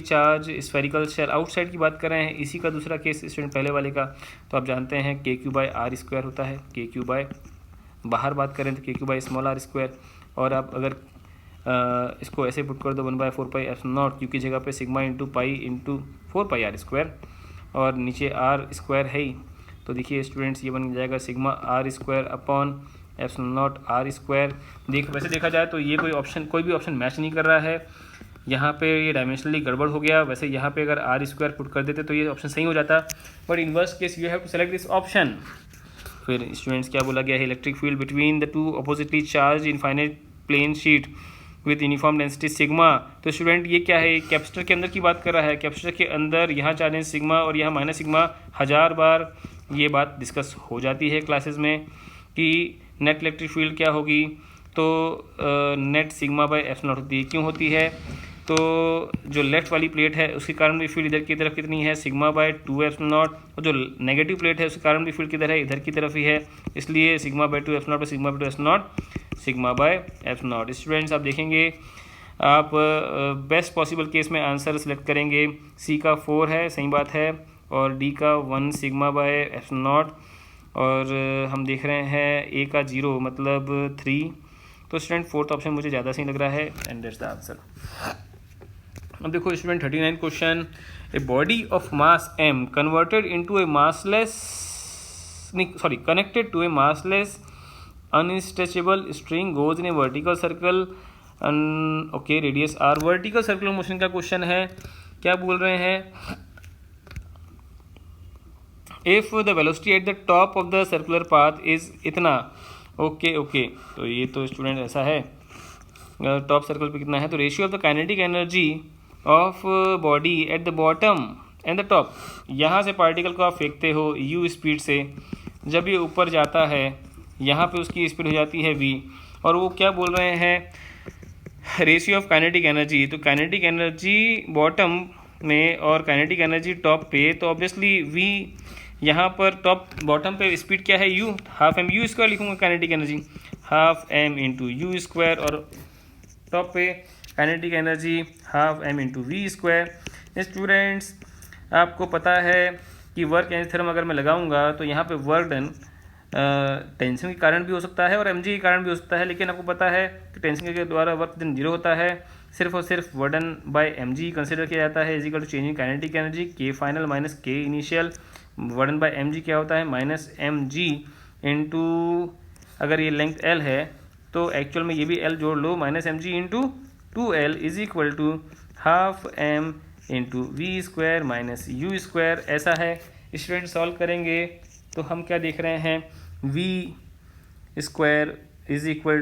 charge spherical shell, outside की बात कर रहे हैं, इसी का दूसरा केस स्टूडेंट पहले वाले का, तो आप जानते हैं KQ/R² होता है, KQ बाय, बाहर बात करें तो KQ/r²। और आप अगर इसको ऐसे पुट कर दो 1/4πε0, क्योंकि जगह पे sigma into pi into 4πr², और नीचे R² है ही, तो देखिए स्टूडेंट्स ये बन जाएगा सिग्मा R² अपॉन ε0r²। वैसे देखा जाए तो ये कोई भी ऑप्शन मैच नहीं कर रहा है, यहाँ पे ये डायमेंशनली गड़बड़ हो गया। वैसे यहाँ पे अगर R² पुट कर देते तो ये ऑप्शन सही हो जाता, but in worst case you have to select this option. फिर स्टूडेंट्स क्या बोला गया है, electric field between the two oppositely charge infinite plane sheet with uniform density sigma. तो स्टूडेंट ये क्या है, कैपेसिटर के अंदर की बात कर रहा है, कैपेसिटर के अंदर यहाँ चार्ज सिग्मा और यहाँ माइनस सिग्मा, 1000 बार ये बात डिस्कस हो जाती है क्लासेस में कि नेट इलेक्ट्रिक फील्ड क्या होगी, तो नेट सिग्मा/ε0 होती है। क्यों होती है, तो जो लेफ्ट वाली प्लेट है उसके कारण भी फील्ड इधर की तरफ कितनी है, सिग्मा/2ε0, और जो नेगेटिव प्लेट है उसके कारण भी फील्ड किधर है, इधर की तरफ ही है, इसलिए सिग्मा/2ε0 पर सिग्मा/2ε0 सिग्मा/ε0। स्टूडेंट्स आप देखेंगे, आप बेस्ट पॉसिबल केस में आंसर सेलेक्ट करेंगे, C का 4 है, सही बात है, और D का 1 सिग्मा/ε0, और हम देख रहे हैं A का 0 मतलब 3। तो स्टूडेंट फोर्थ ऑप्शन मुझे ज़्यादा सही लग रहा है, एंड दैट्स द आंसर। अब देखो student 39 question, a body of mass m converted into a massless, connected to a massless unstretchable string goes in a vertical circle, okay, radius r, vertical circular motion का question है। क्या बोल रहे हैं, if the velocity at the top of the circular path is इतना, okay, तो ये तो स्टूडेंट ऐसा है, टॉप सर्कल पे कितना है, तो ratio of the kinetic energy of body at the bottom and the top, यहाँ से पार्टिकल को आप फेंकते हो u स्पीड से, जब ये ऊपर जाता है यहाँ पे उसकी स्पीड हो जाती है v, और वो क्या बोल रहे हैं, रेशियो ऑफ काइनेटिक एनर्जी, तो काइनेटिक एनर्जी बॉटम में और काइनेटिक एनर्जी टॉप पे, तो ऑब्वियसली v यहाँ पर टॉप बॉटम पे स्पीड क्या है, u, हाफ m u² लिखूंगा kinetic energy, half m into u², और टॉप पे kinetic energy half m into v²। Students आपको पता है कि वर्क एनर्जी थ्योरम अगर मैं लगाऊंगा तो यहाँ पे वर्क डन टेंशन के कारण भी हो सकता है और mg के कारण भी हो सकता है, लेकिन आपको पता है कि टेंशन के द्वारा वर्क डन 0 होता है, सिर्फ और सिर्फ work done by mg consider किया जाता है, is equal to change in kinetic energy k final minus k initial, work done by mg क्या होता है, माइनस mg इंटू, अगर ये लेंथ l है तो एक्चुअल में ये भी l जोड़ लो, minus mg into 2l is equal to half m into v² minus u², ऐसा है। स्टूडेंट सॉल्व करेंगे तो हम क्या देख रहे हैं, v² इज इक्वल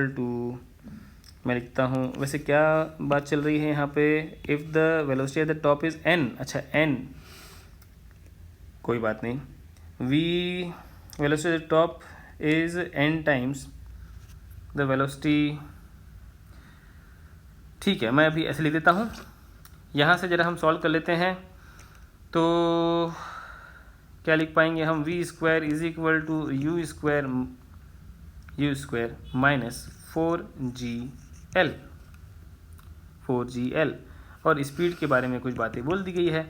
टू मैं लिखता हूँ, वैसे क्या बात चल रही है यहाँ पे, if the velocity at the top is n, अच्छा n, कोई बात नहीं, v velocity at the top is n times the velocity, ठीक है, मैं अभी ऐसे लिख देता हूँ। यहाँ से ज़रा हम सॉल्व कर लेते हैं, तो क्या लिख पाएंगे हम, v² is equal to u² minus 4gl, और स्पीड के बारे में कुछ बातें बोल दी गई है।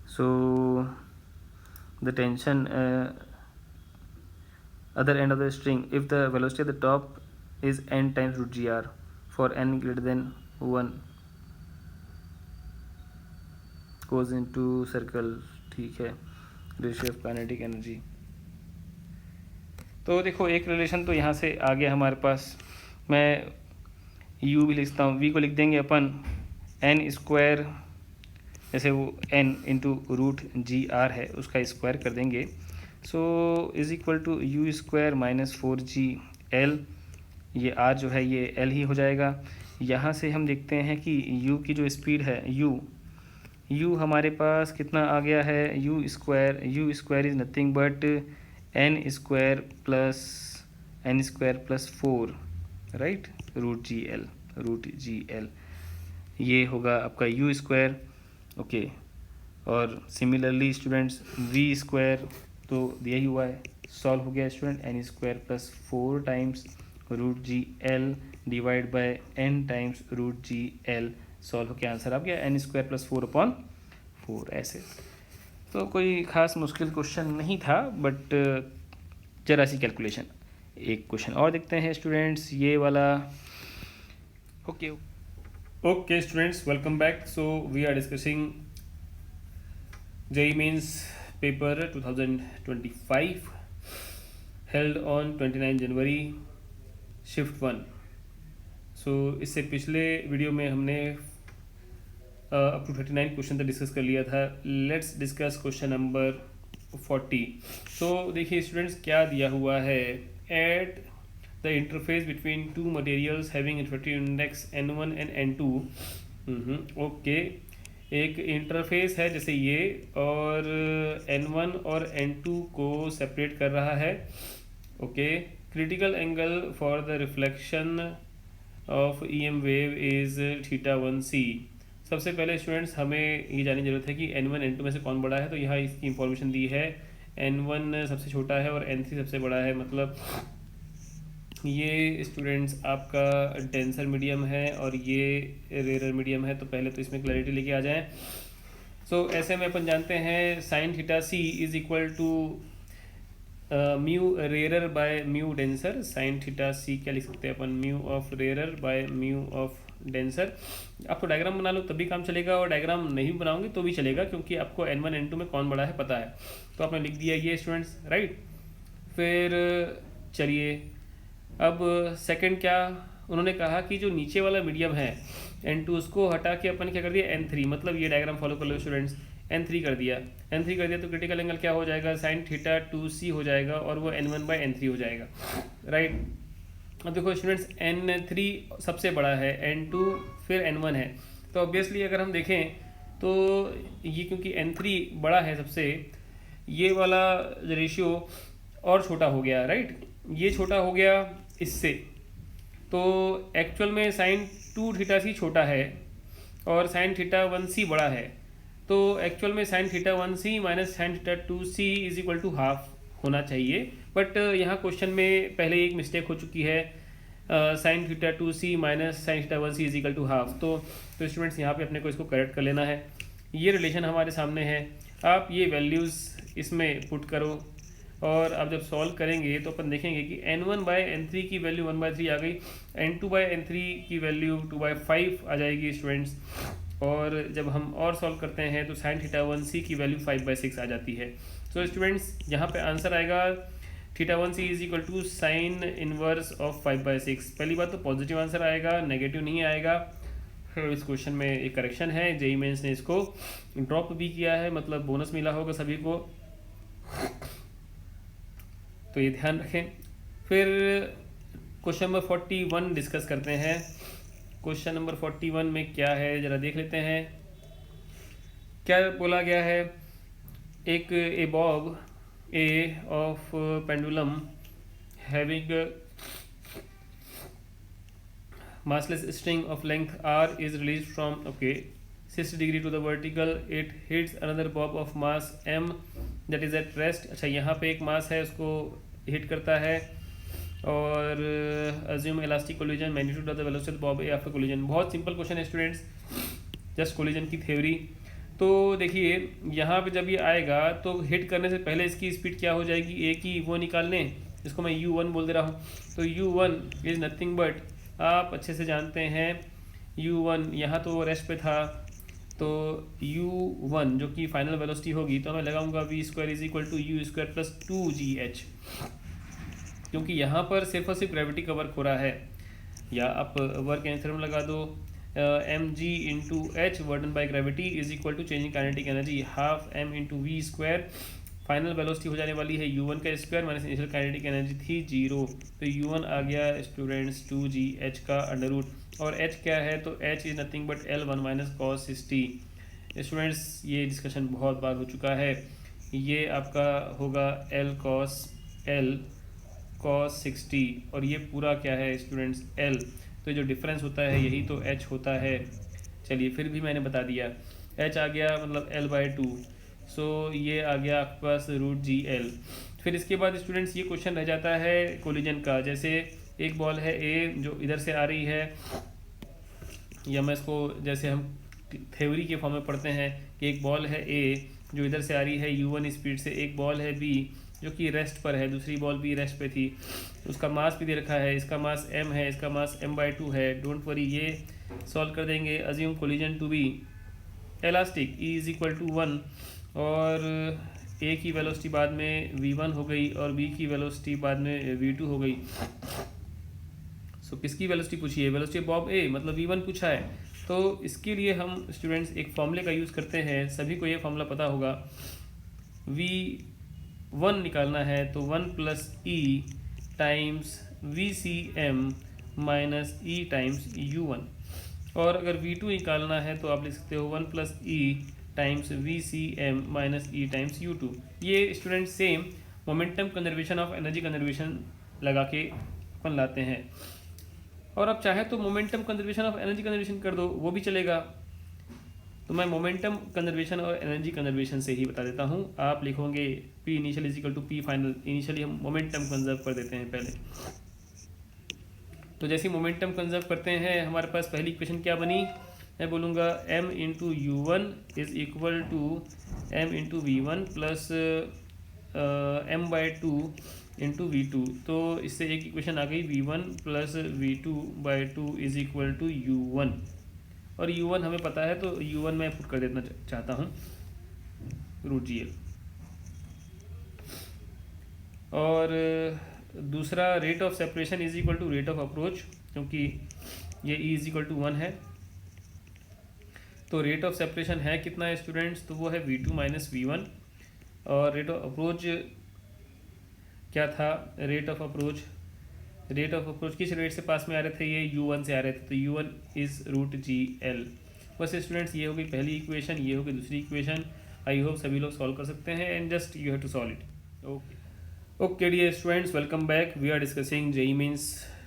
So the tension other end of the string, if the velocity at the top is n times root gr for n greater than 1, goes into circle, ठीक है, रेशियो ऑफ काइनेटिक एनर्जी। तो देखो एक रिलेशन तो यहाँ से आ गया हमारे पास। मैं u भी लिखता हूँ, v को लिख देंगे अपन n स्क्वायर, जैसे वो n into root G R है उसका स्क्वायर कर देंगे। So is equal to U square minus 4g l, ये r जो है ये l ही हो जाएगा। यहाँ से हम देखते हैं कि u की जो स्पीड है u हमारे पास कितना आ गया है, U square is nothing but n square plus 4, right, root G L, ये होगा आपका u स्क्वायर। ओके, और सिमिलरली स्टूडेंट्स v स्क्वायर तो दिया ही हुआ है, सॉल्व हो गया student, n square plus 4 times root G L divide by n times root G L, solve होकर आंसर आ गया n स्क्वायर प्लस 4/4। ऐसे तो कोई ख़ास मुश्किल क्वेश्चन नहीं था, बट जरा सी कैलकुलेशन। एक क्वेश्चन और देखते हैं स्टूडेंट्स, ये वाला। Okay students, welcome back. So we are discussing JEE Mains paper 2025 held on 29 January, shift 1। So इससे पिछले वीडियो में हमने अप टू 39 क्वेश्चन तक डिस्कस कर लिया था। Let's discuss question number 40। So देखिए स्टूडेंट्स क्या दिया हुआ है, at the interface between two materials having refractive index n1 and n2। Okay, एक इंटरफेस है जैसे ये, और n1 और n2 को सेपरेट कर रहा है। Okay, critical angle for the reflection of EM wave is θ1c। सबसे पहले स्टूडेंट्स हमें ये जानने की जरूरत है कि n1 n2 में से कौन बड़ा है। तो यहाँ इसकी इंफॉर्मेशन दी है, n1 सबसे छोटा है और n3 सबसे बड़ा है। मतलब ये स्टूडेंट्स आपका डेंसर मीडियम है और ये रेयर मीडियम है। तो पहले तो इसमें क्लैरिटी लेके आ जाएं। सो ऐसे में अपन जानते हैं sine θc is equal to mu rare by mu denser. Sine θc क्या लिख सकते हैं अपन, mu of rare by mu of denser. आप तो डायग्राम बना लो तभी काम चलेगा, और डायग्राम नहीं बनाओगे तो भी चलेगा, क्योंकि आपको n1 n2 में कौन बड़ा है पता है। तो आपने लिख दिया ये स्टूडेंट्स, राइट। फिर चलिए अब सेकंड क्या उन्होंने कहा कि जो नीचे वाला मीडियम है n2 उसको हटा के अपन क्या कर दिया n3। मतलब ये डायग्राम फॉलो कर लो स्टूडेंट्स, n3 कर दिया तो क्रिटिकल एंगल क्या हो जाएगा, साइन θ2c हो जाएगा, और वो n1/n3 हो जाएगा, राइट। अब देखो स्टूडेंट्स n3 सबसे बड़ा है, n2 फिर n1 है। तो ऑब्वियसली अगर हम देखें तो ये क्योंकि n3 बड़ा है सबसे, ये वाला रेशियो और छोटा हो गया, राइट। ये छोटा हो गया इससे, तो एक्चुअल में साइन 2θc छोटा है और साइन θ1c बड़ा है। तो एक्चुअल में sine θ1c minus sine θ2c is equal to half होना चाहिए। बट यहाँ क्वेश्चन में पहले एक मिस्टेक हो चुकी है, sine θ2c minus sine θ1c is equal to half. तो स्टूडेंट्स यहाँ पे अपने को इसको करेक्ट कर लेना है। ये रिलेशन हमारे सामने है, आप ये वैल्यूज़ इसमें पुट करो, और अब जब सॉल्व करेंगे तो अपन देखेंगे कि n1/n3 की वैल्यू 1/3 आ गई, n2/n3 की वैल्यू 2/5 आ जाएगी स्टूडेंट्स। और जब हम और सॉल्व करते हैं तो साइन θ1c की वैल्यू 5/6 आ जाती है। सो स्टूडेंट्स यहाँ पे आंसर आएगा θ1c is equal to sine inverse of 5/6। पहली बात तो पॉजिटिव आंसर आएगा, नेगेटिव नहीं आएगा। इस क्वेश्चन में एक करेक्शन है, JEE मेंस ने इसको ड्रॉप भी किया है, मतलब बोनस मिला होगा सभी को, तो ये ध्यान रखें। फिर क्वेश्चन नंबर 41 डिस्कस करते हैं। क्वेश्चन नंबर 41 में क्या है जरा देख लेते हैं। क्या बोला गया है, एक a bob a of pendulum having massless string of length r is released from 60 degree to the vertical. It hits another bob of mass m that is at rest. अच्छा, यहाँ पे एक मास है उसको हिट करता है, और assume elastic collision, magnitude of the velocity of bob a after collision। बहुत सिंपल क्वेश्चन है स्टूडेंट्स, जस्ट कोलिजन की थ्योरी। तो देखिए यहाँ पे जब ये आएगा तो हिट करने से पहले इसकी स्पीड क्या हो जाएगी, ए की वो निकाल लें, इसको मैं u1 बोल दे रहा हूँ। तो u1 इज नथिंग बट, आप अच्छे से जानते हैं u1 यहाँ तो रेस्ट पे था, तो u1 जो कि फाइनल वेलोसिटी होगी, तो मैं लगाऊंगा V square is equal to U square plus 2gh, क्योंकि यहाँ पर सिर्फ और सिर्फ ग्रेविटी का वर्क हो रहा है। या आप वर्क एंड थ्योरम लगा दो, M G into H work done by gravity is equal to changing kinetic energy half M into V square. Final velocity हो जाने वाली है u1 का square minus initial kinetic energy थी 0, तो u1 आ गया स्टूडेंट्स 2gh का अंडर रूट, और h क्या है, तो h is nothing but L1 minus cos 60। Students ये डिस्कशन बहुत बार हो चुका है, ये आपका होगा L cos 60, और ये पूरा क्या है स्टूडेंट्स L, तो जो डिफरेंस होता है यही तो h होता है। चलिए फिर भी मैंने बता दिया, h आ गया मतलब L/2, सो ये आ गया आपके पास √GL। फिर इसके बाद स्टूडेंट्स ये क्वेश्चन रह जाता है कोलिजन का। जैसे एक बॉल है A जो इधर से आ रही है, या मैं इसको जैसे हम थ्योरी के फॉर्म में पढ़ते हैं कि एक बॉल है A जो इधर से आ रही है u1 स्पीड से, एक बॉल है B जो कि रेस्ट पर है, दूसरी बॉल भी रेस्ट पे थी, उसका मास भी दे रखा है, इसका मास m है, इसका मास m/2 है। डोंट वरी, ये सॉल्व कर देंगे। Assume collision to be elastic, E is equal to 1, और A की वेलोसिटी बाद में v1 हो गई और B की वेलोसिटी बाद में v2 हो गई। सो किसकी वेलोसिटी पूछी है, वेलोसिटी बॉब A मतलब v1 पूछा है। तो इसके लिए हम स्टूडेंट्स एक फॉर्मूले का यूज़ करते हैं, सभी को ये फॉर्मूला पता होगा। v1 निकालना है तो 1 plus E times VCM minus E times u1, और अगर v2 निकालना है तो आप लिख सकते हो 1 plus E times VCM minus E times u2। ये student same momentum conservation of energy conservation लगा के अपन लाते हैं, और आप चाहे तो momentum conservation of energy conservation कर दो, वो भी चलेगा। तो मैं मोमेंटम कंजर्वेशन और एनर्जी कंजर्वेशन से ही बता देता हूँ। आप लिखोगे P initial is equal to P final, initially हम मोमेंटम कंजर्व कर देते हैं पहले। तो जैसे मोमेंटम कंजर्व करते हैं, हमारे पास पहली इक्वेशन क्या बनी, मैं बोलूँगा m into u1 is equal to m into v1 plus m/2 into v2। तो इससे एक इक्वेशन आ गई v1 plus v2/2 is equal to u1, और u1 हमें पता है तो u1 मैं पुट कर देना चाहता हूँ √GL। और दूसरा rate of separation is equal to rate of approach, क्योंकि ये E इज इक्वल टू 1 है। तो रेट ऑफ सेपरेशन है कितना है स्टूडेंट्स, तो वो है v2 माइनस v1, और रेट ऑफ अप्रोच क्या था, रेट ऑफ अप्रोच किस रेट से पास में आ रहे थे, ये u1 से आ रहे थे, तो u1 इज़ √GL। बस स्टूडेंट्स ये हो गई पहली इक्वेशन, ये हो गई दूसरी इक्वेशन। आई होप सभी लोग सॉल्व कर सकते हैं, and just you have to solve it. Okay dear students, welcome back. We are discussing JEE Mains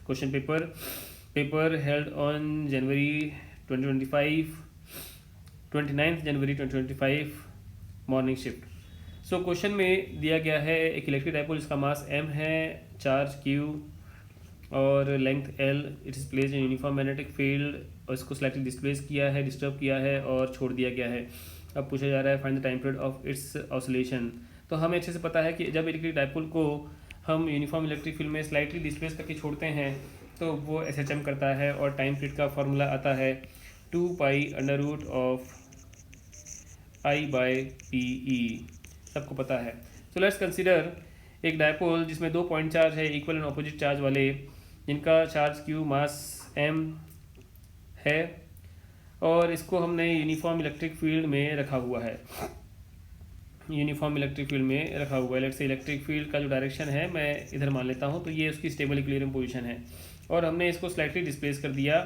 question paper held on January 2025, 29 January 2025 morning shift. So question में दिया गया है एक इलेक्ट्रिक डायपोल, इसका मास m है, charge q और length l, it is placed in uniform magnetic field, और इसको स्लाइटली डिस्प्लेस किया है, डिस्टर्ब किया है और छोड़ दिया गया है। अब पूछा जा रहा है find the time period of its oscillation. तो हमें अच्छे से पता है कि जब इलेक्ट्रिक डायपोल को हम यूनिफॉर्म इलेक्ट्रिक फील्ड में स्लाइटली डिस्प्लेस करके छोड़ते हैं तो वो SHM करता है, और टाइम पीरियड का फॉर्मूला आता है 2π√of I/PE, सबको पता है। सो लेट्स कंसीडर एक डायपोल जिसमें 2 पॉइंट चार्ज है, इक्वल एंड ऑपोजिट चार्ज वाले, जिनका चार्ज q मास m है, और इसको हमने यूनिफॉर्म इलेक्ट्रिक फील्ड में रखा हुआ है। लेट्स से इलेक्ट्रिक फील्ड का जो डायरेक्शन है मैं इधर मान लेता हूँ, तो ये उसकी स्टेबल इक्विलिब्रियम पोजीशन है, और हमने इसको स्लाइटली डिस्प्लेस कर दिया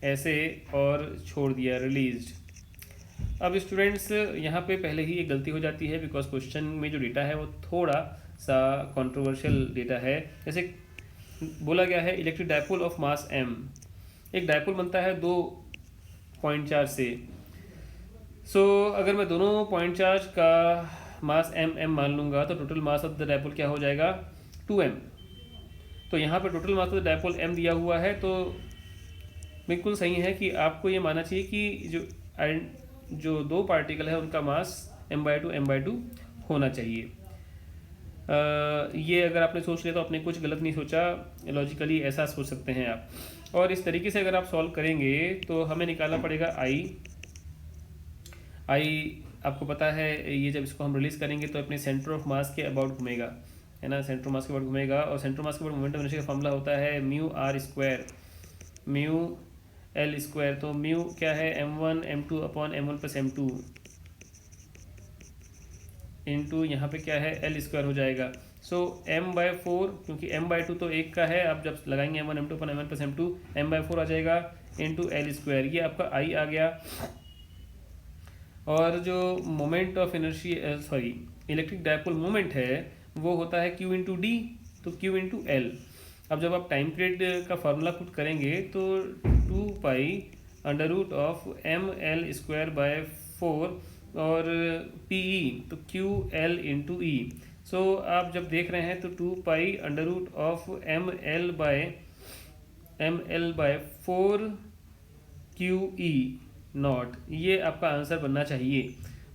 ऐसे और छोड़ दिया, रिलीज्ड। अब स्टूडेंट्स यहाँ पे पहले ही एक गलती हो जाती है, बिकॉज क्वेश्चन में जो डेटा है वो थोड़ा सा कंट्रोवर्शियल डेटा है। जैसे बोला गया है electric dipole of mass m, एक डायपोल बनता है 2 पॉइंट चार्ज से। सो अगर मैं दोनों पॉइंट चार्ज का मास m मान लूँगा तो total mass of the dipole क्या हो जाएगा, 2m। तो यहाँ पर total mass of the dipole m दिया हुआ है, तो बिल्कुल सही है कि आपको ये मानना चाहिए कि जो 2 पार्टिकल है उनका मास m/2 होना चाहिए। ये अगर आपने सोच लिया तो आपने कुछ गलत नहीं सोचा, लॉजिकली ऐसा सोच सकते हैं आप। और इस तरीके से अगर आप सॉल्व करेंगे तो हमें निकालना पड़ेगा I आई आपको पता है ये जब इसको हम रिलीज़ करेंगे तो अपने सेंटर ऑफ मास के अबाउट घूमेगा, है ना, सेंटर ऑफ मास के अबाउट घूमेगा। और सेंटर ऑफ मास के अबाउट मोमेंटम इनर्शिया का फॉर्मूला होता है mu R square mu L square. तो म्यू क्या है, m1 m2 upon m1 plus m2 into यहाँ पे क्या है एल स्क्वायर हो जाएगा। सो m/4, क्योंकि m/2 तो एक का है, आप जब लगाएंगे m1 m2 upon m1 plus m2 m/4 आ जाएगा इंटू एल स्क्वायर, ये आपका आई आ गया। और जो moment of inertia electric dipole moment है वो होता है q इंटू डी, तो q इंटू एल। अब जब आप टाइम पीरियड का फार्मूला पुट करेंगे तो 2 pi under root of ml²/4 और PE तो QL इंटू ई। सो आप जब देख रहे हैं तो 2 pi under root of ml/4 QE naught, ये आपका आंसर बनना चाहिए।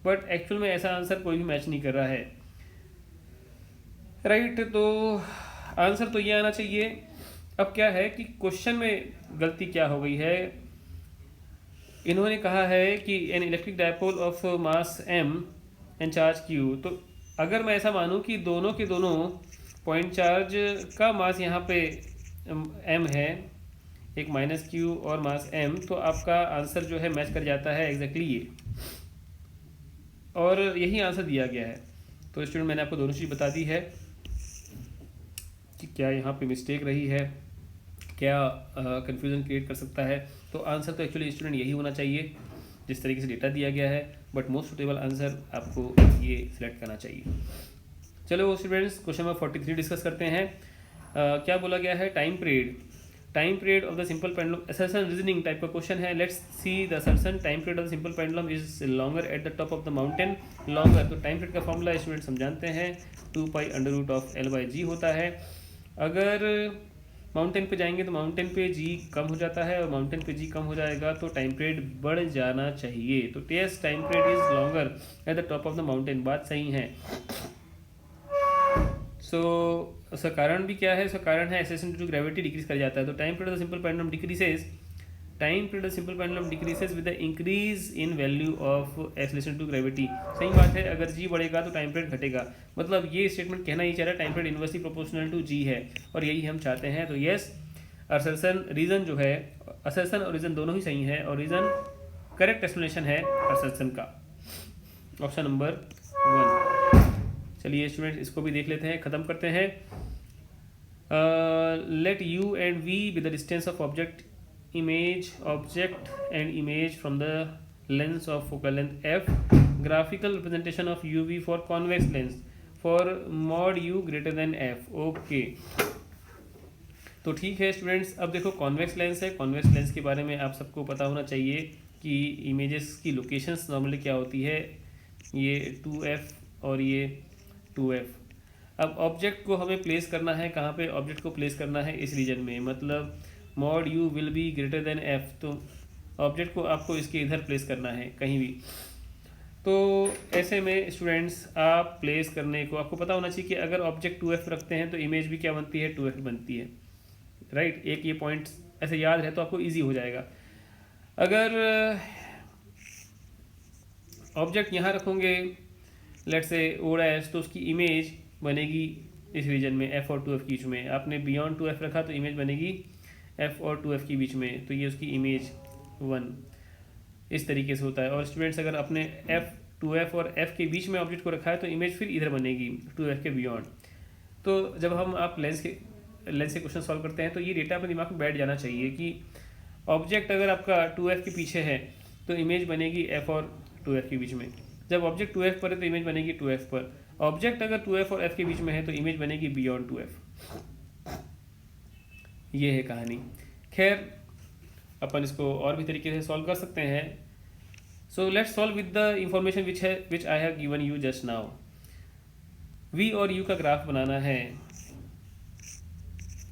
बट एक्चुअल में ऐसा आंसर कोई भी मैच नहीं कर रहा है, राइट। तो आंसर तो ये आना चाहिए। अब क्या है कि क्वेश्चन में गलती क्या हो गई है, इन्होंने कहा है कि an electric dipole of mass m and charge q। तो अगर मैं ऐसा मानूं कि दोनों के दोनों पॉइंट चार्ज का मास यहाँ पे m है, एक माइनस q और मास m, तो आपका आंसर जो है मैच कर जाता है एग्जैक्टली ये, और यही आंसर दिया गया है। तो स्टूडेंट मैंने आपको दोनों चीज़ बता दी है कि क्या यहाँ पे मिस्टेक रही है, क्या कन्फ्यूज़न क्रिएट कर सकता है। तो आंसर तो एक्चुअली स्टूडेंट यही होना चाहिए जिस तरीके से डेटा दिया गया है, बट मोस्ट सुटेबल आंसर आपको ये सिलेक्ट करना चाहिए। चलो स्टूडेंट्स क्वेश्चन नंबर 43 डिस्कस करते हैं। क्या बोला गया है, time period of the simple pendulum, assertion reasoning type का क्वेश्चन है। Let's see the assertion time period of the simple pendulum is longer at the top of the mountain longer. तो time period का formula students हम जानते हैं 2 pi under root of L/G होता है। अगर माउंटेन पे जाएंगे तो माउंटेन पे जी कम हो जाता है, और माउंटेन पे जी कम हो जाएगा तो टाइम पीरियड बढ़ जाना चाहिए। तो test time period is longer at the top of the mountain, बात सही है। सो उसका कारण भी क्या है, उसका कारण है acceleration due to gravity decrease कर जाता है। तो time period of simple pendulum decreases with the increase in value of acceleration to gravity. सही बात है, अगर जी बढ़ेगा तो टाइम पीरियड घटेगा, मतलब ये स्टेटमेंट कहना ही चाह रहा है time period inversely proportional to G है, और यही हम चाहते हैं। तो यस, असर्शन रीजन जो है, असर्शन और रीजन दोनों ही सही है, और रीजन करेक्ट एक्सप्लेनेशन है असर्शन का, ऑप्शन नंबर 1। चलिए स्टूडेंट इसको भी देख लेते हैं, ख़त्म करते हैं। Let u and v be the distance of object and image from the lens of focal length f। Graphical representation of uv for convex lens for mod u greater than f। Okay, तो ठीक है students. अब देखो convex lens है, convex lens के बारे में आप सबको पता होना चाहिए कि इमेजेस की लोकेशंस नॉर्मली क्या होती है, ये 2f और ये 2f। अब ऑब्जेक्ट को हमें प्लेस करना है, कहाँ पे ऑब्जेक्ट को प्लेस करना है, इस रीजन में, मतलब mod u will be greater than f, तो ऑब्जेक्ट को आपको इसके इधर प्लेस करना है कहीं भी। तो ऐसे में स्टूडेंट्स आप प्लेस करने को आपको पता होना चाहिए कि अगर ऑब्जेक्ट 2f रखते हैं तो इमेज भी क्या बनती है, 2f बनती है, राइट। एक ये पॉइंट ऐसे याद है तो आपको ईजी हो जाएगा। अगर ऑब्जेक्ट यहाँ रखोगे लेट से o', तो उसकी इमेज बनेगी इस रीजन में f और 2f के बीच में। आपने बियॉन्ड 2f रखा तो इमेज बनेगी f और 2f के बीच में, तो ये उसकी इमेज 1 इस तरीके से होता है। और स्टूडेंट्स अगर अपने f 2f और f के बीच में ऑब्जेक्ट को रखा है तो इमेज फिर इधर बनेगी 2f के बियॉन्ड। तो जब हम आप लेंस के क्वेश्चन सॉल्व करते हैं तो ये डेटा अपने दिमाग में बैठ जाना चाहिए कि ऑब्जेक्ट अगर आपका 2f के पीछे है तो इमेज बनेगी f और 2f के बीच में। जब ऑब्जेक्ट 2f पर है तो इमेज बनेगी 2f पर। ऑब्जेक्ट अगर 2f और f के बीच में है तो इमेज बनेगी बियॉन्ड 2f। ये है कहानी। खैर अपन इसको और भी तरीके से सॉल्व कर सकते हैं। So let's solve with the information which I have given you just now. v और u का ग्राफ बनाना है,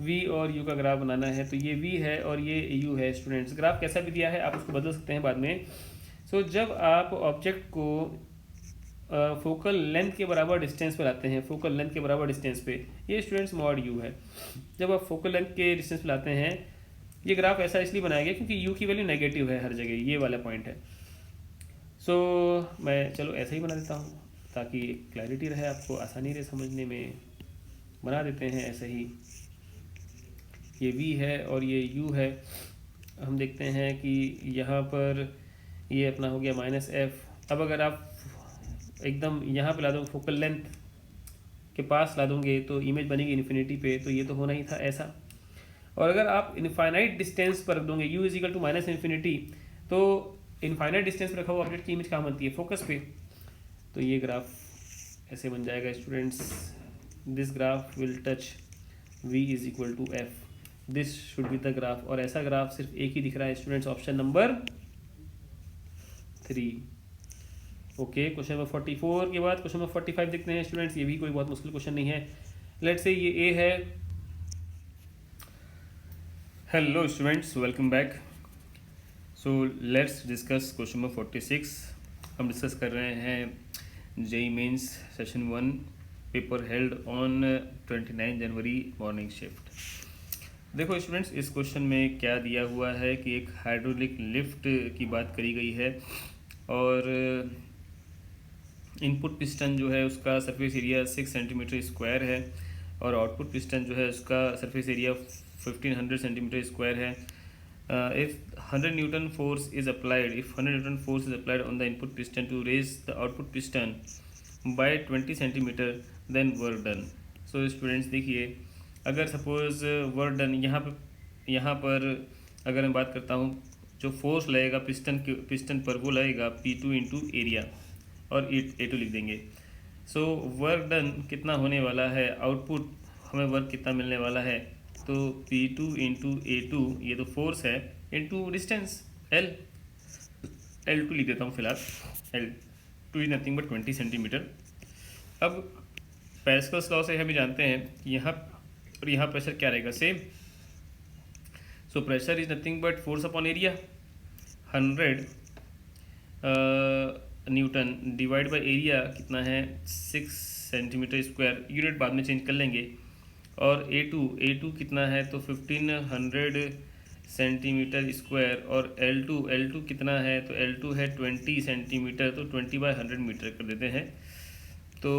v और u का ग्राफ बनाना है। तो ये v है और ये u है। स्टूडेंट्स ग्राफ कैसा भी दिया है आप उसको बदल सकते हैं बाद में। सो जब आप ऑब्जेक्ट को फोकल लेंथ के बराबर डिस्टेंस पे लाते हैं, फोकल लेंथ के बराबर डिस्टेंस पे, ये स्टूडेंट्स मॉड u है। जब आप फोकल लेंथ के डिस्टेंस पे लाते हैं, ये ग्राफ ऐसा इसलिए बनाया गया क्योंकि u की वैल्यू नेगेटिव है हर जगह, ये वाला पॉइंट है। मैं चलो ऐसे ही बना देता हूँ ताकि क्लैरिटी रहे, आपको आसानी रहे समझने में। बना देते हैं ऐसे ही, ये v है और ये u है। हम देखते हैं कि यहाँ पर ये अपना हो गया -f। अब अगर आप एकदम यहाँ पे ला दो, फोकल लेंथ के पास ला दोगे तो इमेज बनेगी इन्फिनिटी पे, तो ये तो होना ही था ऐसा। और अगर आप इनफाइनाइट डिस्टेंस पर रख दोगे u is equal to -infinity, तो इनफाइनाइट डिस्टेंस पर रखा हुआ ऑब्जेक्ट की इमेज कहाँ बनती है? फोकस पे। तो ये ग्राफ ऐसे बन जाएगा students, this graph will touch v is equal to f, this should be the graph. और ऐसा ग्राफ सिर्फ एक ही दिख रहा है students, option number 3। Okay, question number 44 के बाद क्वेश्चन नंबर 45 देखते हैं स्टूडेंट्स। ये भी कोई बहुत मुश्किल क्वेश्चन नहीं है। लेट्स से ये ए है। Hello students, welcome back. So let's discuss question number 46। हम डिस्कस कर रहे हैं JEE Mains session 1 paper held on 29 January morning shift. देखो स्टूडेंट्स, इस क्वेश्चन में क्या दिया हुआ है कि एक हाइड्रोलिक लिफ्ट की बात करी गई है और इनपुट पिस्टन जो है उसका सरफेस एरिया 6 सेंटीमीटर स्क्वायर है और आउटपुट पिस्टन जो है उसका सरफेस एरिया 1500 सेंटीमीटर स्क्वायर है। If 100 newton force is applied on the input piston to raise the output piston by 20 centimetre, then work done. So students देखिए, अगर suppose work done यहाँ पर अगर मैं बात करता हूँ, जो फोर्स लगेगा पिस्टन पर वो लगेगा P2 इंटू एरिया और A2 लिख देंगे। सो वर्क डन कितना होने वाला है, आउटपुट हमें वर्क कितना मिलने वाला है, तो P2 इंटू A2, ये तो फोर्स है, इंटू डिस्टेंस L2 लिख देता हूँ फिलहाल। L2 is nothing but 20 centimetre. अब पैस्कल्स लॉ से हम जानते हैं कि यहाँ और यहाँ प्रेशर क्या रहेगा, same. So pressure is nothing but force upon area, 100 Newton divide by area कितना है 6 सेंटीमीटर स्क्वायर, यूनिट बाद में चेंज कर लेंगे। और A2 कितना है, तो 1500 सेंटीमीटर स्क्वायर। और L2 कितना है, तो L2 है 20 सेंटीमीटर, तो 20/100 मीटर कर देते हैं। तो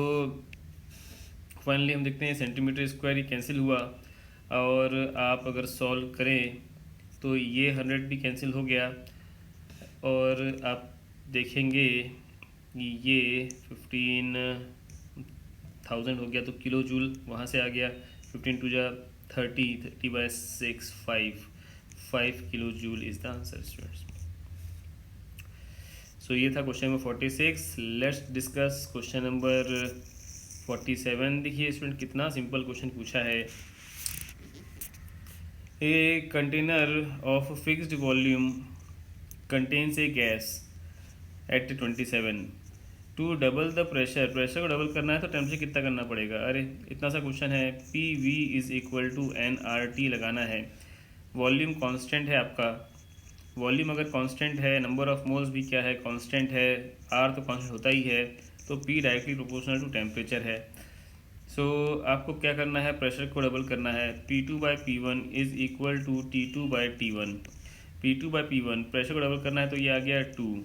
फाइनली हम देखते हैं सेंटीमीटर स्क्वायर ही कैंसिल हुआ, और आप अगर सॉल्व करें तो ये 100 भी कैंसिल हो गया, और आप देखेंगे ये 15,000 हो गया, तो किलो जूल वहाँ से आ गया। 15 टू जा 30/6 5 kilo joule is the answer students. So ये था question number 46। Let's discuss question number 47। देखिए स्टूडेंट, कितना सिंपल क्वेश्चन पूछा है। A container of fixed volume contains a gas at 27 to double the pressure को डबल करना है तो टेम्परेचर कितना करना पड़ेगा। अरे इतना सा क्वेश्चन है। PV is equal to nRT लगाना है। वॉल्यूम कांस्टेंट है आपका, वॉल्यूम अगर कांस्टेंट है, नंबर ऑफ मोल्स भी क्या है, कांस्टेंट है, R तो कांस्टेंट होता ही है, तो P directly proportional to temperature है। सो आपको क्या करना है, प्रेशर को डबल करना है। P2/P1 is equal to T2/T1। P2/P1 pressure को डबल करना है तो ये आ गया 2,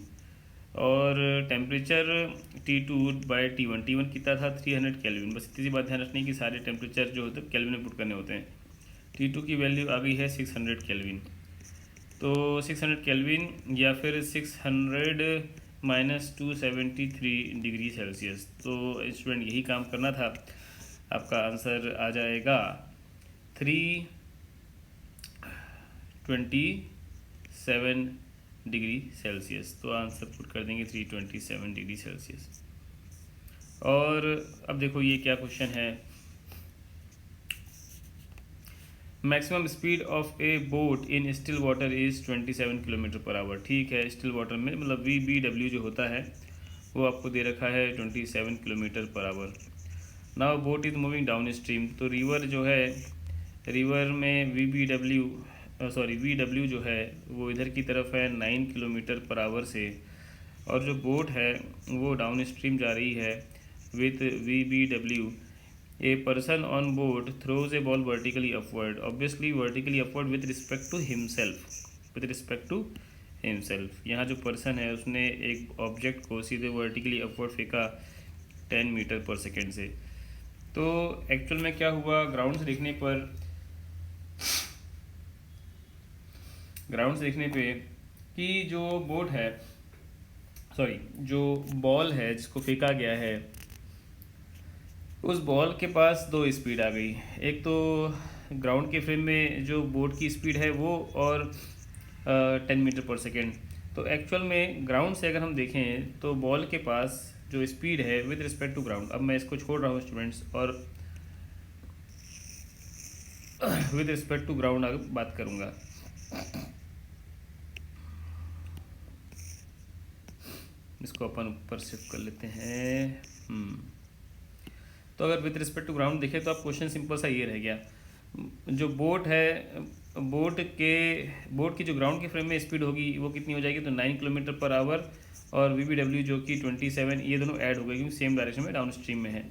और टेम्परेचर T2/T1, T1 कितना था 300 केल्विन। बस इतनी सी बात ध्यान रखनी कि सारे टेम्परेचर जो होते हैं केल्विन में पुट करने होते हैं। T2 की वैल्यू आ गई है 600 केल्विन, तो 600 केल्विन या फिर 600 - 273 डिग्री सेल्सियस। तो स्टूडेंट यही काम करना था, आपका आंसर आ जाएगा 327 डिग्री सेल्सियस। तो आंसर पुट कर देंगे 327 डिग्री सेल्सियस। और अब देखो ये क्या क्वेश्चन है। Maximum speed of A boat in still water is 27 km/h। ठीक है, स्टिल वाटर में मतलब VBW जो होता है वो आपको दे रखा है 27 km/h। Now boat is moving down stream, तो रिवर जो है, रिवर में VW जो है वो इधर की तरफ है 9 km/h से, और जो बोट है वो डाउन स्ट्रीम जा रही है with VBW। A person on board throws a ball vertically upward, obviously vertically upward with respect to himself. यहाँ जो पर्सन है उसने एक ऑब्जेक्ट को सीधे वर्टिकली अपवर्ड फेंका 10 मीटर पर सेकेंड से। तो एक्चुअल में क्या हुआ, ग्राउंड से देखने पे कि जो बोट है, सॉरी जो बॉल है जिसको फेंका गया है, उस बॉल के पास दो स्पीड आ गई। एक तो ग्राउंड के फ्रेम में जो बोट की स्पीड है वो, और 10 मीटर पर सेकेंड। तो एक्चुअल में ग्राउंड से अगर हम देखें तो बॉल के पास जो स्पीड है विद रिस्पेक्ट टू ग्राउंड, अब मैं इसको छोड़ रहा हूँ स्टूडेंट्स और विद रिस्पेक्ट टू ग्राउंड आगे बात करूँगा। इसको अपन ऊपर शिफ्ट कर लेते हैं। तो अगर विद रिस्पेक्ट टू ग्राउंड देखें तो अब क्वेश्चन सिंपल सा ये रह गया, जो बोट है, बोट की जो ग्राउंड के फ्रेम में स्पीड होगी वो कितनी हो जाएगी, तो 9 किलोमीटर पर आवर, और VBW जो कि 27, ये दोनों ऐड हो गए क्योंकि सेम डायरेक्शन में डाउन स्ट्रीम में है।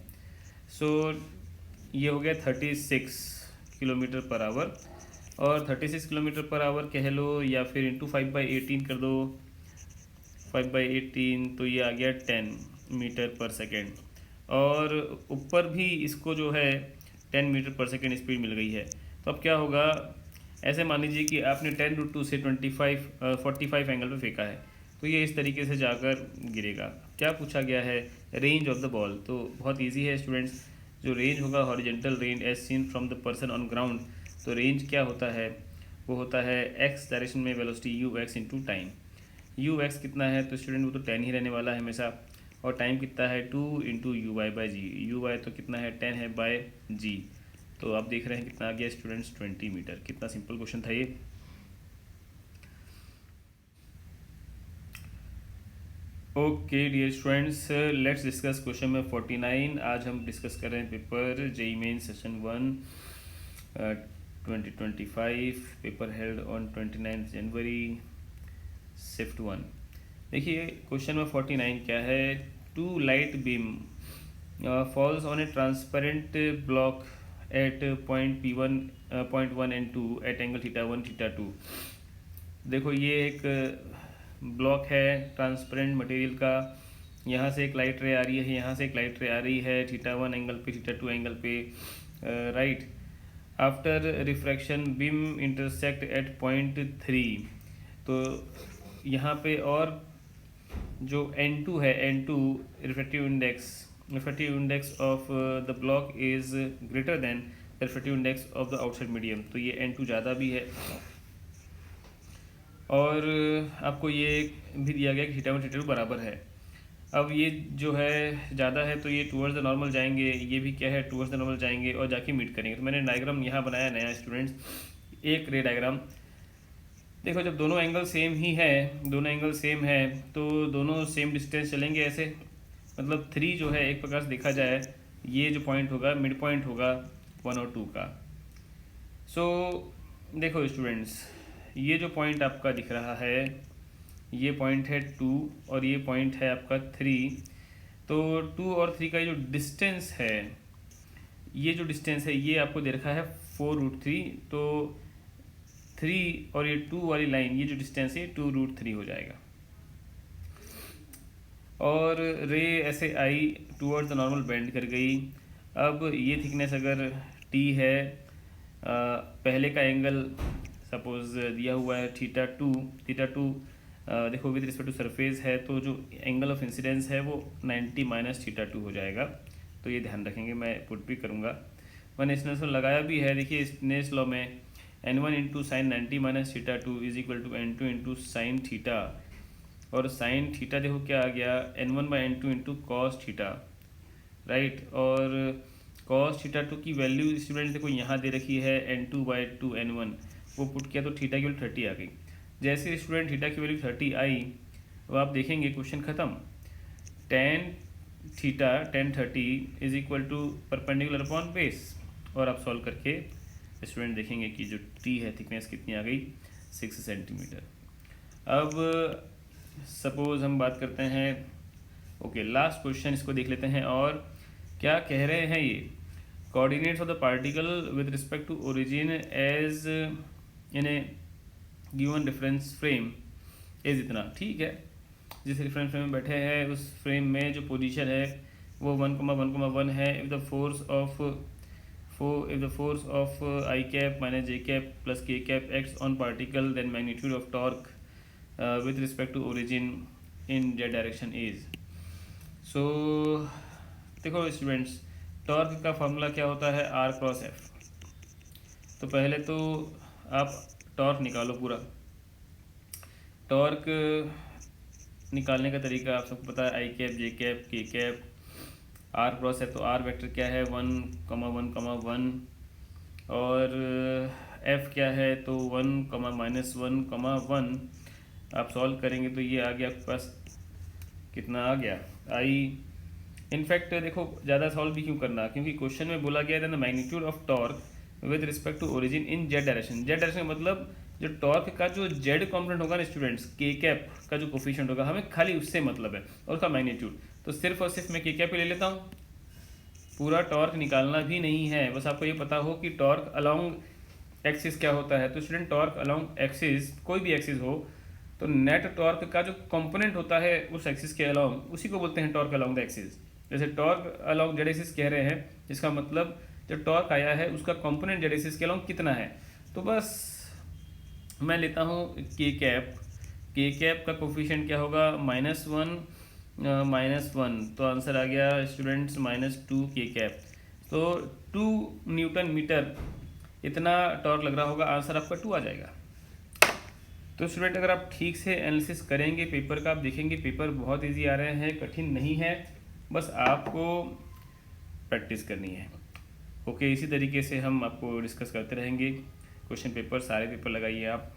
सो ये हो गया 36 किलोमीटर पर आवर, और 36 किलोमीटर पर आवर कह लो या फिर इंटू 5/18 कर दो, 5/18 तो ये आ गया 10 मीटर पर सेकेंड। और ऊपर भी इसको जो है 10 मीटर पर सेकेंड स्पीड मिल गई है। तो अब क्या होगा, ऐसे मान लीजिए कि आपने 10√2 से 45 एंगल पे फेंका है, तो ये इस तरीके से जाकर गिरेगा। क्या पूछा गया है, रेंज ऑफ द बॉल। तो बहुत इजी है स्टूडेंट्स, जो रेंज होगा horizontal range as seen from the person on ground. तो रेंज क्या होता है, वो होता है x डायरेक्शन में velocity ux into time. ux कितना है, तो स्टूडेंट वो तो 10 ही रहने वाला है हमेशा, और टाइम कितना है 2 इंटू uy/g। uy तो कितना है 10 है बाय g। तो आप देख रहे हैं कितना आ गया स्टूडेंट्स 20 मीटर। कितना सिंपल क्वेश्चन था ये। Okay dear students, let's discuss question number 49। आज हम डिस्कस कर रहे हैं paper JEE Main session 1 2025, paper held on 29 January, shift 1। देखिए क्वेश्चन नंबर 49 क्या है, 2 light beam falls on a transparent block at point P1 point 1 and 2 at angle θ1 θ2। देखो ये एक ब्लॉक है ट्रांसपेरेंट मटेरियल का, यहाँ से एक लाइट रे आ रही है, यहाँ से एक लाइट रे आ रही है θ1 एंगल पे θ2 एंगल पे, right. After refraction beam intersect at point 3। तो यहाँ पे और जो N2 है, N2 refractive index of the block is greater than the refractive index of the outside medium. तो ये N2 ज़्यादा भी है, और आपको ये भी दिया गया कि θ1 θ2 बराबर है। अब ये जो है ज़्यादा है तो ये टूवर्ड्स द नॉर्मल जाएंगे, ये भी क्या है टूवर्ड्स द नॉर्मल जाएंगे और जाके मीट करेंगे। तो मैंने डायग्राम यहाँ बनाया नया स्टूडेंट्स, एक रे डायग्राम। देखो जब दोनों एंगल सेम ही है, दोनों एंगल सेम है तो दोनों सेम डिस्टेंस चलेंगे ऐसे, मतलब 3 जो है एक प्रकार से देखा जाए ये जो पॉइंट होगा मिड पॉइंट होगा 1 और 2 का। सो देखो स्टूडेंट्स, ये जो पॉइंट आपका दिख रहा है ये पॉइंट है 2 और ये पॉइंट है आपका 3। तो 2 और 3 का जो डिस्टेंस है, ये जो डिस्टेंस है ये आपको दे रखा है 4√3। तो 3 और ये 2 वाली लाइन, ये जो डिस्टेंस है 2√3 हो जाएगा। और रे ऐसे आई टूवर्ड्स द नॉर्मल बेंड कर गई। अब ये थिकनेस अगर t है, पहले का एंगल सपोज दिया हुआ है θ2 देखो विद रिस्पेक्ट टू सरफेस है, तो जो एंगल ऑफ इंसिडेंस है वो 90 माइनस θ2 हो जाएगा। तो ये ध्यान रखेंगे, मैं पुट भी करूँगा। मैंने स्नेल्स लॉ लगाया भी है। देखिए स्नेल्स लॉ में n1 into sine 90 minus θ2 is equal to n2 into sine theta, और साइन थीटा देखो क्या आ गया n1/n2 into cos theta, right. और कॉस θ2 की वैल्यू स्टूडेंट देखो यहाँ दे रखी है n2/2 n1, वो पुट किया तो थीटा की वैल्यू 30 आ गई। जैसे स्टूडेंट थीटा की वैल्यू 30 आई तो आप देखेंगे क्वेश्चन ख़त्म। tan 30 is equal to perpendicular upon base, और आप सॉल्व करके स्टूडेंट देखेंगे कि जो t है थिकनेस कितनी आ गई 6 सेंटीमीटर। अब सपोज हम बात करते हैं, ओके लास्ट क्वेश्चन इसको देख लेते हैं। और क्या कह रहे हैं ये, coordinates of the particle with respect to origin as in a given reference frame as इतना, ठीक है। जिस रेफरेंस फ्रेम में बैठे हैं उस फ्रेम में जो पोजीशन है वो 1,1,1 है। If the force of I cap minus J cap plus K cap acts on particle then magnitude of torque with respect to origin in Z direction is. So देखो स्टूडेंट्स, टॉर्क का formula क्या होता है, are cross F. तो पहले तो आप torque निकालो पूरा। टॉर्क निकालने का तरीका आप सबको पता है, आई कैप जे कैप के कैप आर क्रॉस एफ। तो आर वेक्टर क्या है 1,1,1 और एफ क्या है तो 1,-1,1। आप सॉल्व करेंगे तो ये आ गया आपके पास, कितना आ गया आई। इनफैक्ट देखो ज़्यादा सॉल्व भी क्यों करना, क्योंकि क्वेश्चन में बोला गया था the magnitude of torque with respect to origin in Z direction. Z direction मतलब जो टॉर्क का जो जेड कॉम्पोनेंट होगा ना स्टूडेंट्स, के कैप का जो कोफिशिएंट होगा, हमें खाली उससे मतलब है और उसका मैग्नीट्यूड। तो सिर्फ और सिर्फ मैं के कैप ही ले लेता हूँ, पूरा टॉर्क निकालना भी नहीं है, बस आपको ये पता हो कि टॉर्क अलोंग एक्सिस क्या होता है। तो स्टूडेंट टॉर्क अलोंग एक्सिस, कोई भी एक्सिस हो तो नेट टॉर्क का जो कंपोनेंट होता है उस एक्सिस के अलोंग, उसी को बोलते हैं टॉर्क अलोंग द एक्सिस। जैसे टॉर्क अलोंग जेड एक्सिस कह रहे हैं, इसका मतलब जो टॉर्क आया है उसका कंपोनेंट जेड एक्सिस के अलोंग कितना है। तो बस मैं लेता हूँ के कैप। के कैप का कोफिशिएंट क्या होगा -1, तो आंसर आ गया स्टूडेंट्स -2 के कैप। तो 2 न्यूटन मीटर इतना टॉर्क लग रहा होगा, आंसर आपका 2 आ जाएगा। तो स्टूडेंट अगर आप ठीक से एनालिसिस करेंगे पेपर का, आप देखेंगे पेपर बहुत इजी आ रहे हैं, कठिन नहीं है, बस आपको प्रैक्टिस करनी है। ओके, इसी तरीके से हम आपको डिस्कस करते रहेंगे। क्वेश्चन पेपर सारे पेपर लगाइए आप।